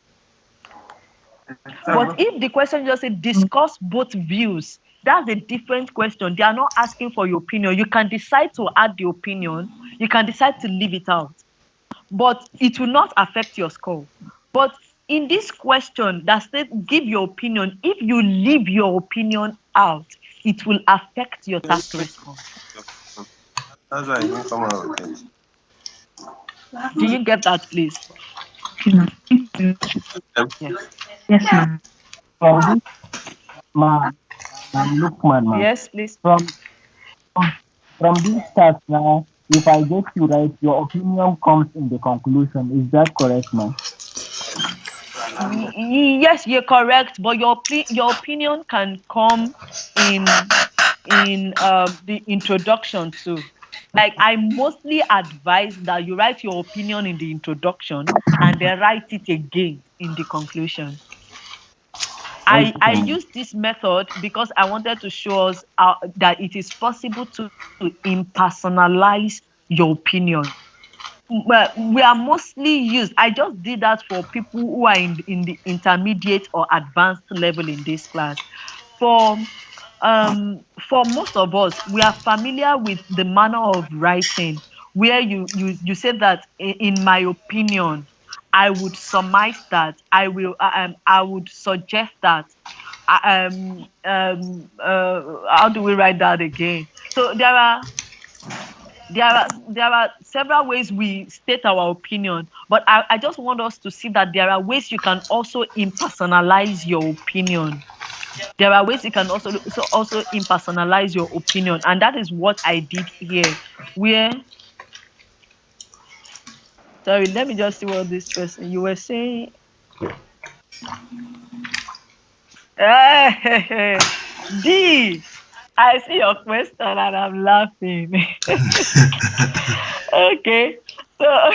But if the question just say discuss both views, that's a different question. They are not asking for your opinion. You can decide to add the opinion. You can decide to leave it out. But it will not affect your score. But in this question that says give your opinion, if you leave your opinion out, it will affect your task response. That's why I didn't come out with it. Do you get that, please? Okay, ma'am. Thank you. Yes. Yes, ma'am. From this, ma'am, Lookman, ma'am. Yes, please. From this task now, if I get you right, your opinion comes in the conclusion. Is that correct, ma'am? Yes, you're correct, but your opinion can come in the introduction too. Like I mostly advise that you write your opinion in the introduction and then write it again in the conclusion. I use this method because I wanted to show us that it is possible to impersonalize your opinion. Well, we are mostly used. I just did that for people who are in the intermediate or advanced level in this class. For most of us, we are familiar with the manner of writing where you say that in my opinion, I would surmise that I would suggest that how do we write that again? So there are several ways we state our opinion, but I just want us to see that there are ways you can also impersonalize your opinion. There are ways you can also impersonalize your opinion, and that is what I did here. Where, sorry, let me just see what this person you were saying. D, I see your question and I'm laughing. Okay, so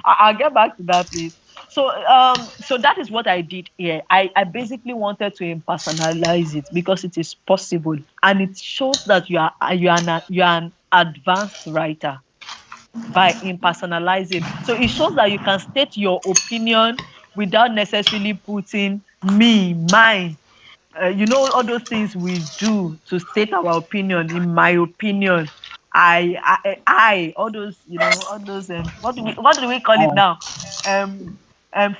I'll get back to that, please. So that is what I did here. I basically wanted to impersonalize it because it is possible, and it shows that you are an advanced writer by impersonalizing. So it shows that you can state your opinion without necessarily putting me, mine. All those things we do to state our opinion. In my opinion, all those, all those. What do we call it now?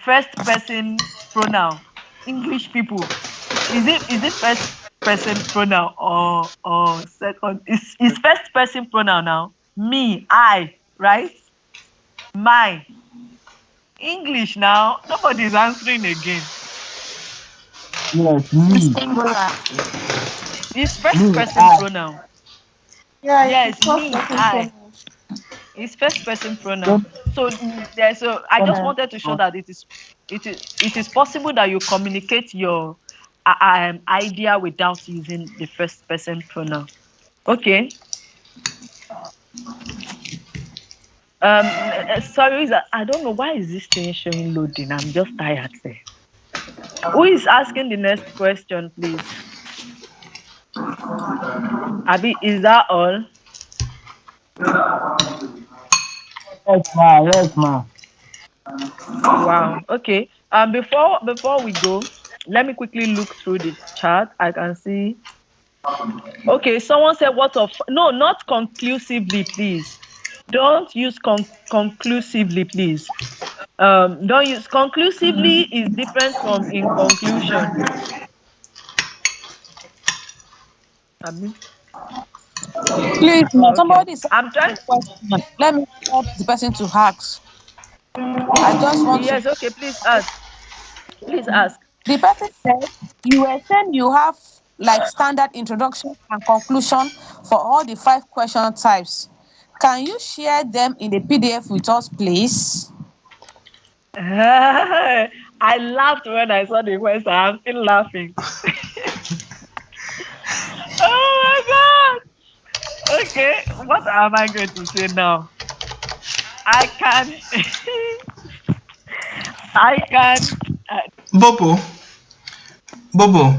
First person pronoun. English people. Is it first person pronoun or second? Is first person pronoun now? Me, I, right? My. English now. Nobody's answering again. Yes, me. Singular. It's first Me, person I. pronoun. Yeah, it is Yes, first me, person I. pronoun. It's first person pronoun. Don't So I just pronoun. wanted to show that it is possible that you communicate your idea without using the first person pronoun. Okay. Sorry, I don't know why is this thing showing loading. I'm just tired. Sir. Who is asking the next question, please? Abi, is that all? Yes, ma. Yes, ma. Wow. Okay. Before we go, let me quickly look through the chat. I can see. Okay, someone said what of no, not conclusively, please. Don't use conclusively, please. Don't use conclusively is different from in conclusion. Abi? Please, Okay. somebody sent I'm a trying. question. Let me help the person to ask. I just want to. Yes. Okay. Please ask. Please ask. The person said you were saying you have like standard introduction and conclusion for all the 5 question types. Can you share them in the PDF with us, please? I laughed when I saw the question. I'm still laughing. Oh my god. Okay, what am I going to say now? I can. I can. Bobo, Bobo,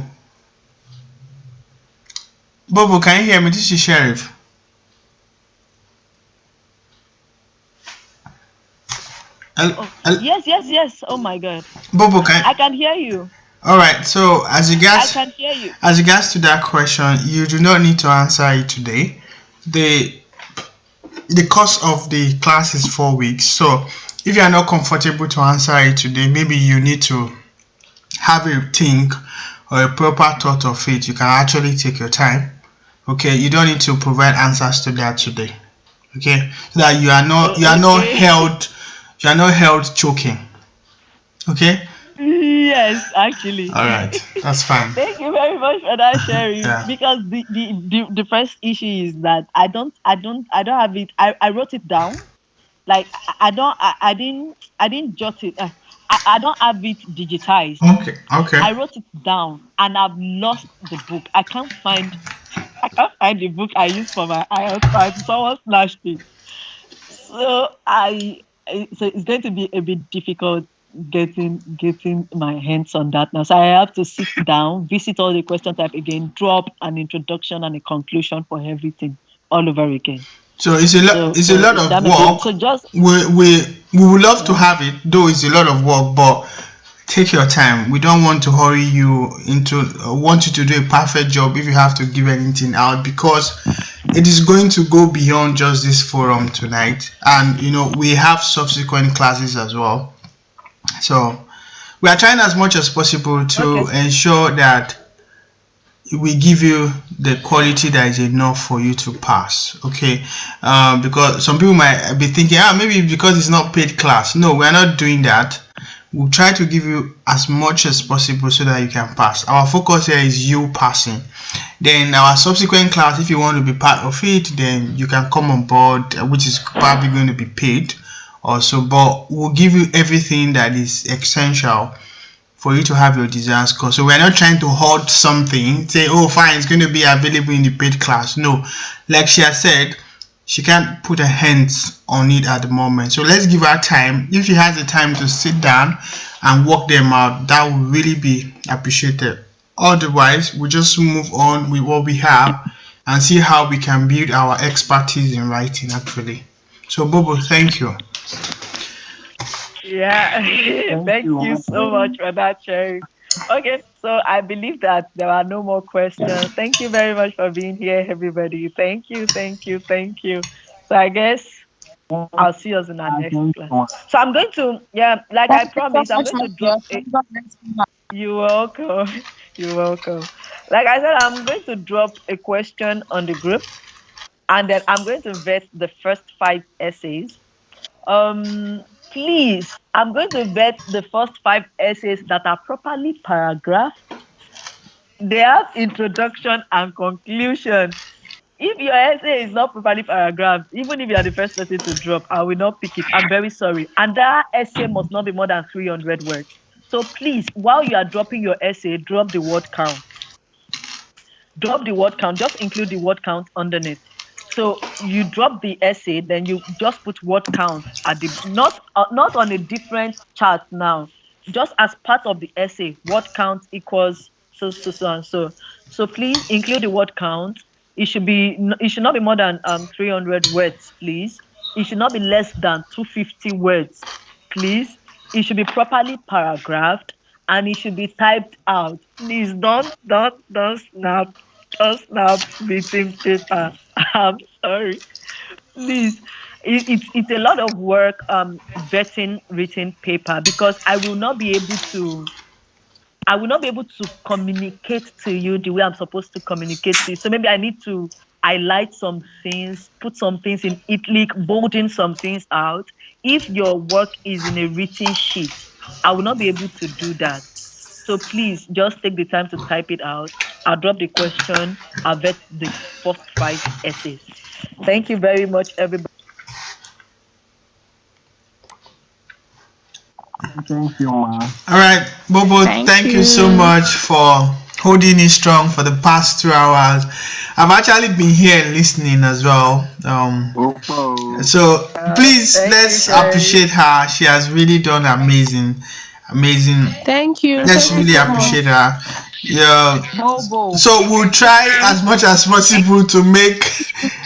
Bobo, can you hear me? This is Sheriff. Yes, yes, yes. Oh my god. Bobo, can I can hear you. all right. So I can hear you. as regards to that question, you do not need to answer it today. The course of the class is 4 weeks. So if you are not comfortable to answer it today, maybe you need to have a think or a proper thought of it. You can actually take your time. Okay, you don't need to provide answers to that today. Okay, so that Okay. you are not held choking. Okay. Yes, actually. All right, that's fine. Thank you very much for that sharing. Yeah. Because the first issue is that I don't have it. I wrote it down. Like I didn't jot it. I don't have it digitized. Okay. Okay. I wrote it down and I've lost the book. I can't find the book I used for my IELTS part. Someone snatched it. So so it's going to be a bit difficult getting my hands on that now. So I have to sit down, visit all the question type again, drop an introduction and a conclusion for everything all over again. So it's a lot. It's a lot That of may be work. so just We would love to have it, though it's a lot of work. But take your time. We don't want to hurry you into. Want you to do a perfect job if you have to give anything out, because it is going to go beyond just this forum tonight, and we have subsequent classes as well. So we are trying as much as possible to ensure that we give you the quality that is enough for you to pass. Okay. Because some people might be thinking, maybe because it's not paid class. No, we're not doing that. We'll try to give you as much as possible so that you can pass. Our focus here is you passing. Then our subsequent class, if you want to be part of it, then you can come on board, which is probably going to be paid also, but we'll give you everything that is essential for you to have your desired score. So we're not trying to hoard something, say, oh fine, it's going to be available in the paid class. No, like she has said, she can't put her hands on it at the moment. So let's give her time. If she has the time to sit down and work them out, that will really be appreciated. Otherwise, we'll just move on with what we have and see how we can build our expertise in writing actually. So Bobo, thank you. Yeah, Thank thank you. you so much for that, Cherry. Okay, so I believe that there are no more questions. Thank you very much for being here, everybody. Thank you, thank you, thank you. So I guess I'll see us in our next Thank class. you. So I'm going to, yeah, like I Thank you so promised, I'm much, going my to drop dear. a. God bless you. You're welcome. You're welcome. Like I said, I'm going to drop a question on the group, and then I'm going to vet the first 5 essays. Please, I'm going to vet the first 5 essays that are properly paragraphed. They have introduction and conclusion. If your essay is not properly paragraphed, even if you are the first person to drop, I will not pick it. I'm very sorry. And that essay must not be more than 300 words. So please, while you are dropping your essay, drop the word count. Drop the word count. Just include the word count underneath. So you drop the essay, then you just put word count at the not on a different chart now. Just as part of the essay, word count equals so and so. So please include the word count. It should not be more than 300 words, please. It should not be less than 250 words, please. It should be properly paragraphed and it should be typed out. Please don't snap. Don't snap written paper. I'm sorry. Please. It's a lot of work vetting written paper because I will not be able to communicate to you the way I'm supposed to communicate to you. So maybe I need to highlight some things, put some things in italic, bolding some things out. If your work is in a written sheet, I will not be able to do that. So please just take the time to type it out. I'll drop the question. I'll vet the first 5 essays. Thank you very much, everybody. Thank you, ma. All right, Bobo, Thank thank you so you. much for holding it strong for the past 2 hours. I've actually been here listening as well. So please Thank you, let's Sherry. appreciate her. She has really done amazing, amazing. Thank you. Let's Thank you really so much. appreciate her. Yeah. Bobo. So we'll try as much as possible to make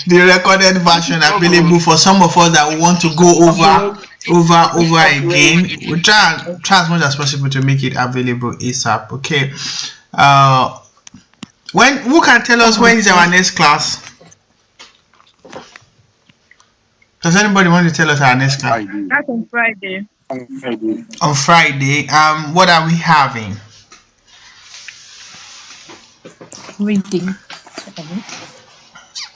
the recorded version available for some of us that want to go over again. We'll try as much as possible to make it available ASAP. Okay. Uh, who can tell us when is our next class? Does anybody want to tell us our next class? Friday. That's on Friday. Friday. On Friday. What are we having? Reading.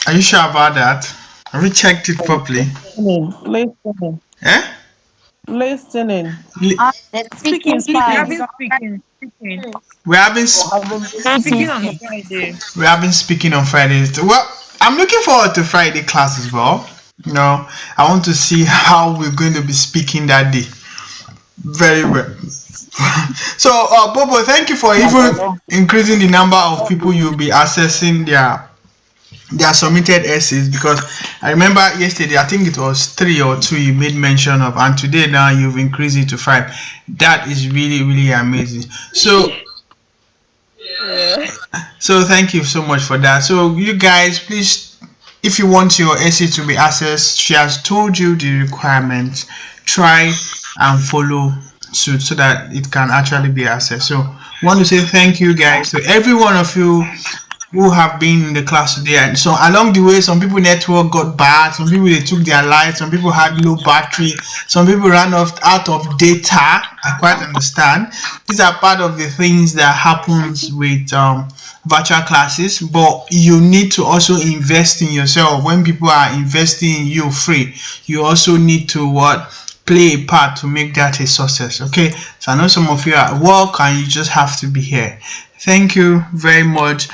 Are you sure about that? Have we checked it properly? Listening. Eh? Listening. The Speaking, speaking We're speaking. part. having speaking. We're having Speaking on Friday. speaking on Fridays. Well, I'm looking forward to Friday class as well. You know, I want to see how we're going to be speaking that day. Very well. So, Bobo, thank you for even increasing the number of people you'll be accessing their submitted essays, because I remember yesterday I think it was 3 or 2 you made mention of, and today now you've increased it to 5. That is really amazing. So Yeah. so thank you so much for that. So you guys, please, if you want your essay to be accessed, she has told you the requirements. Try and follow suit so that it can actually be accessed. So I want to say thank you guys to every one of you who have been in the class today. And so along the way, some people network got bad, some people they took their life, some people had low battery, some people ran out of data. I quite understand. These are part of the things that happens with virtual classes, but you need to also invest in yourself. When people are investing in you free, you also need to what? play a part to make that a success. Okay, so I know some of you are at work and you just have to be here. Thank you very much.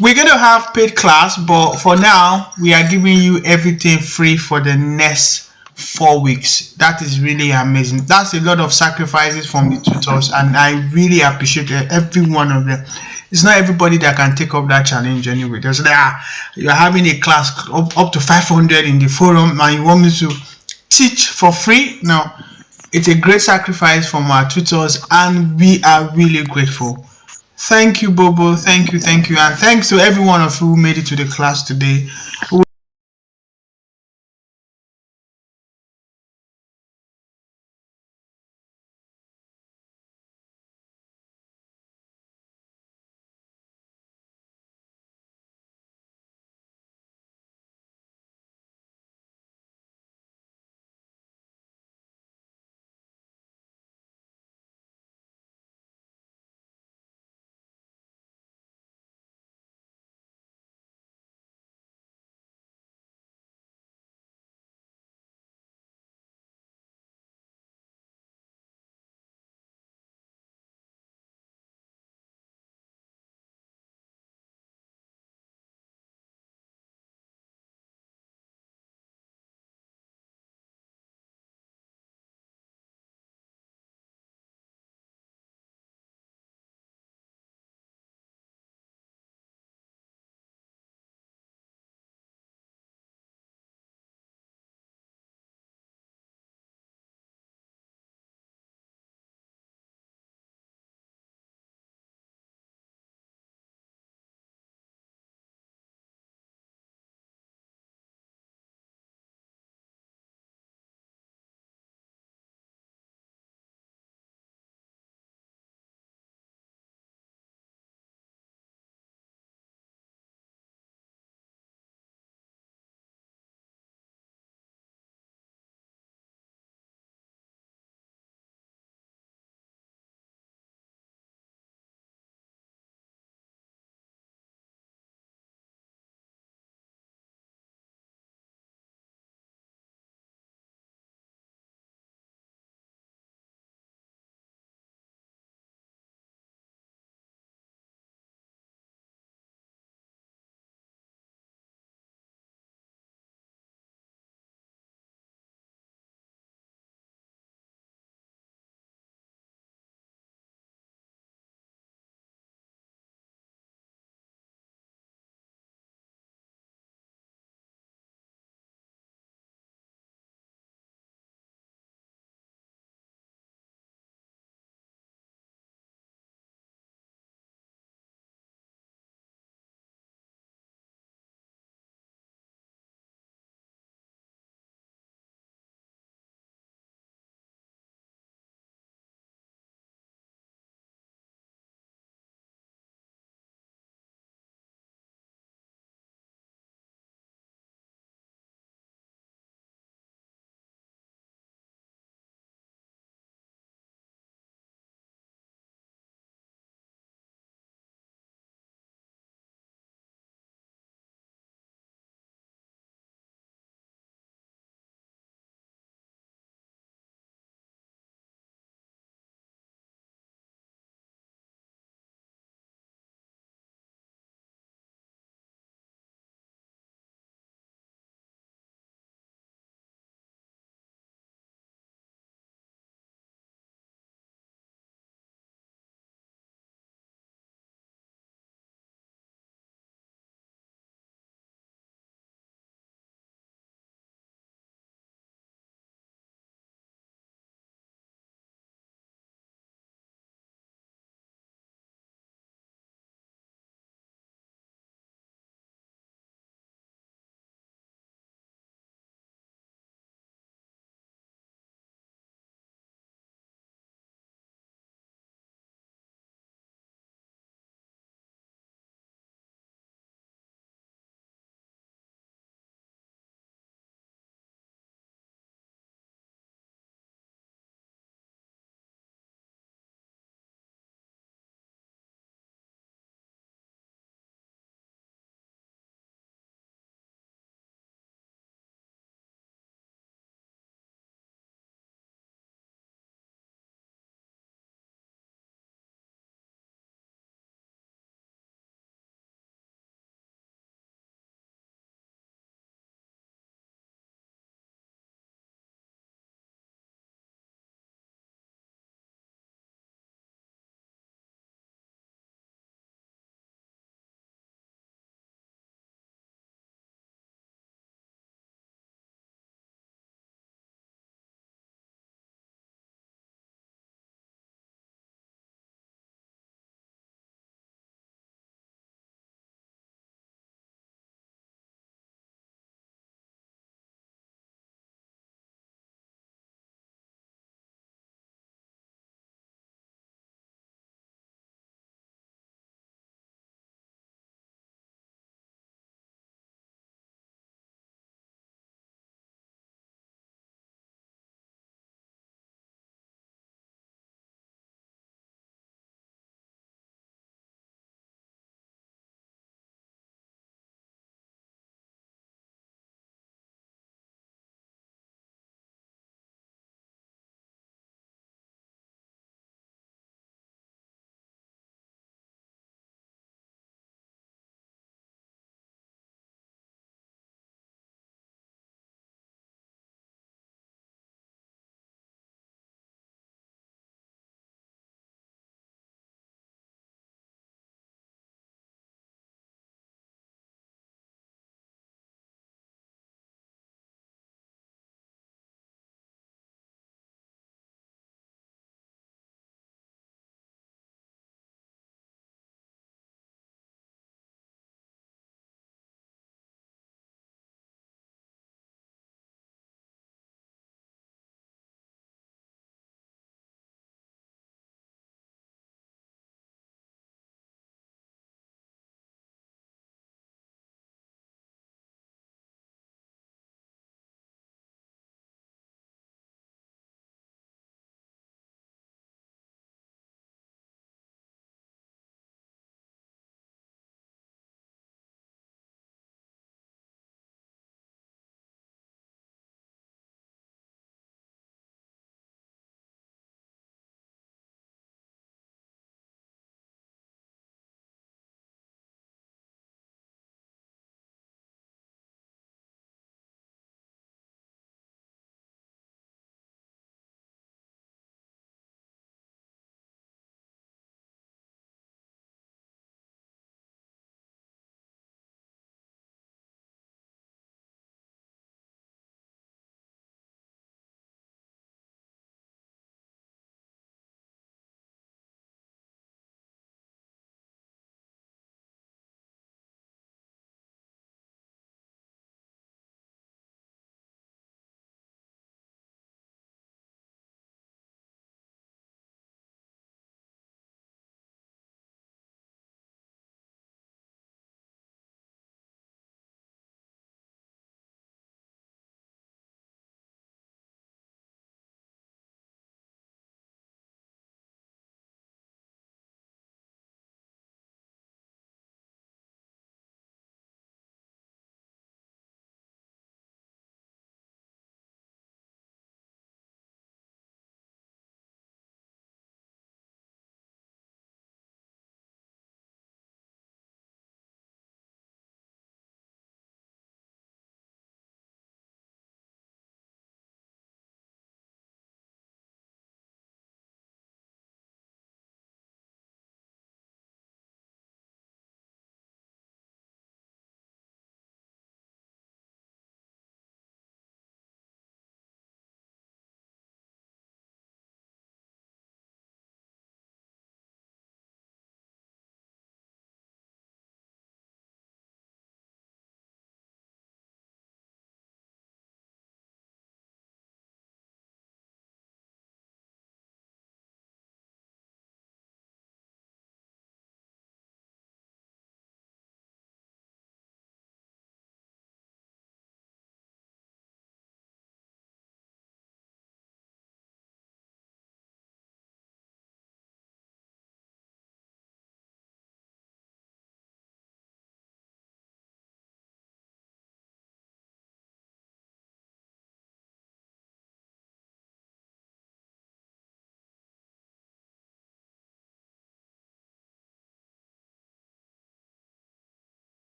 We're going to have paid class, but for now we are giving you everything free for the next 4 weeks. That is really amazing. That's a lot of sacrifices from the tutors, and I really appreciate every one of them. It's not everybody that can take up that challenge anyway. There's you're having a class up to 500 in the forum and you want me to teach for free? No, it's a great sacrifice from our tutors and we are really grateful. Thank you, Bobo. Thank you, and thanks to every one of you who made it to the class today.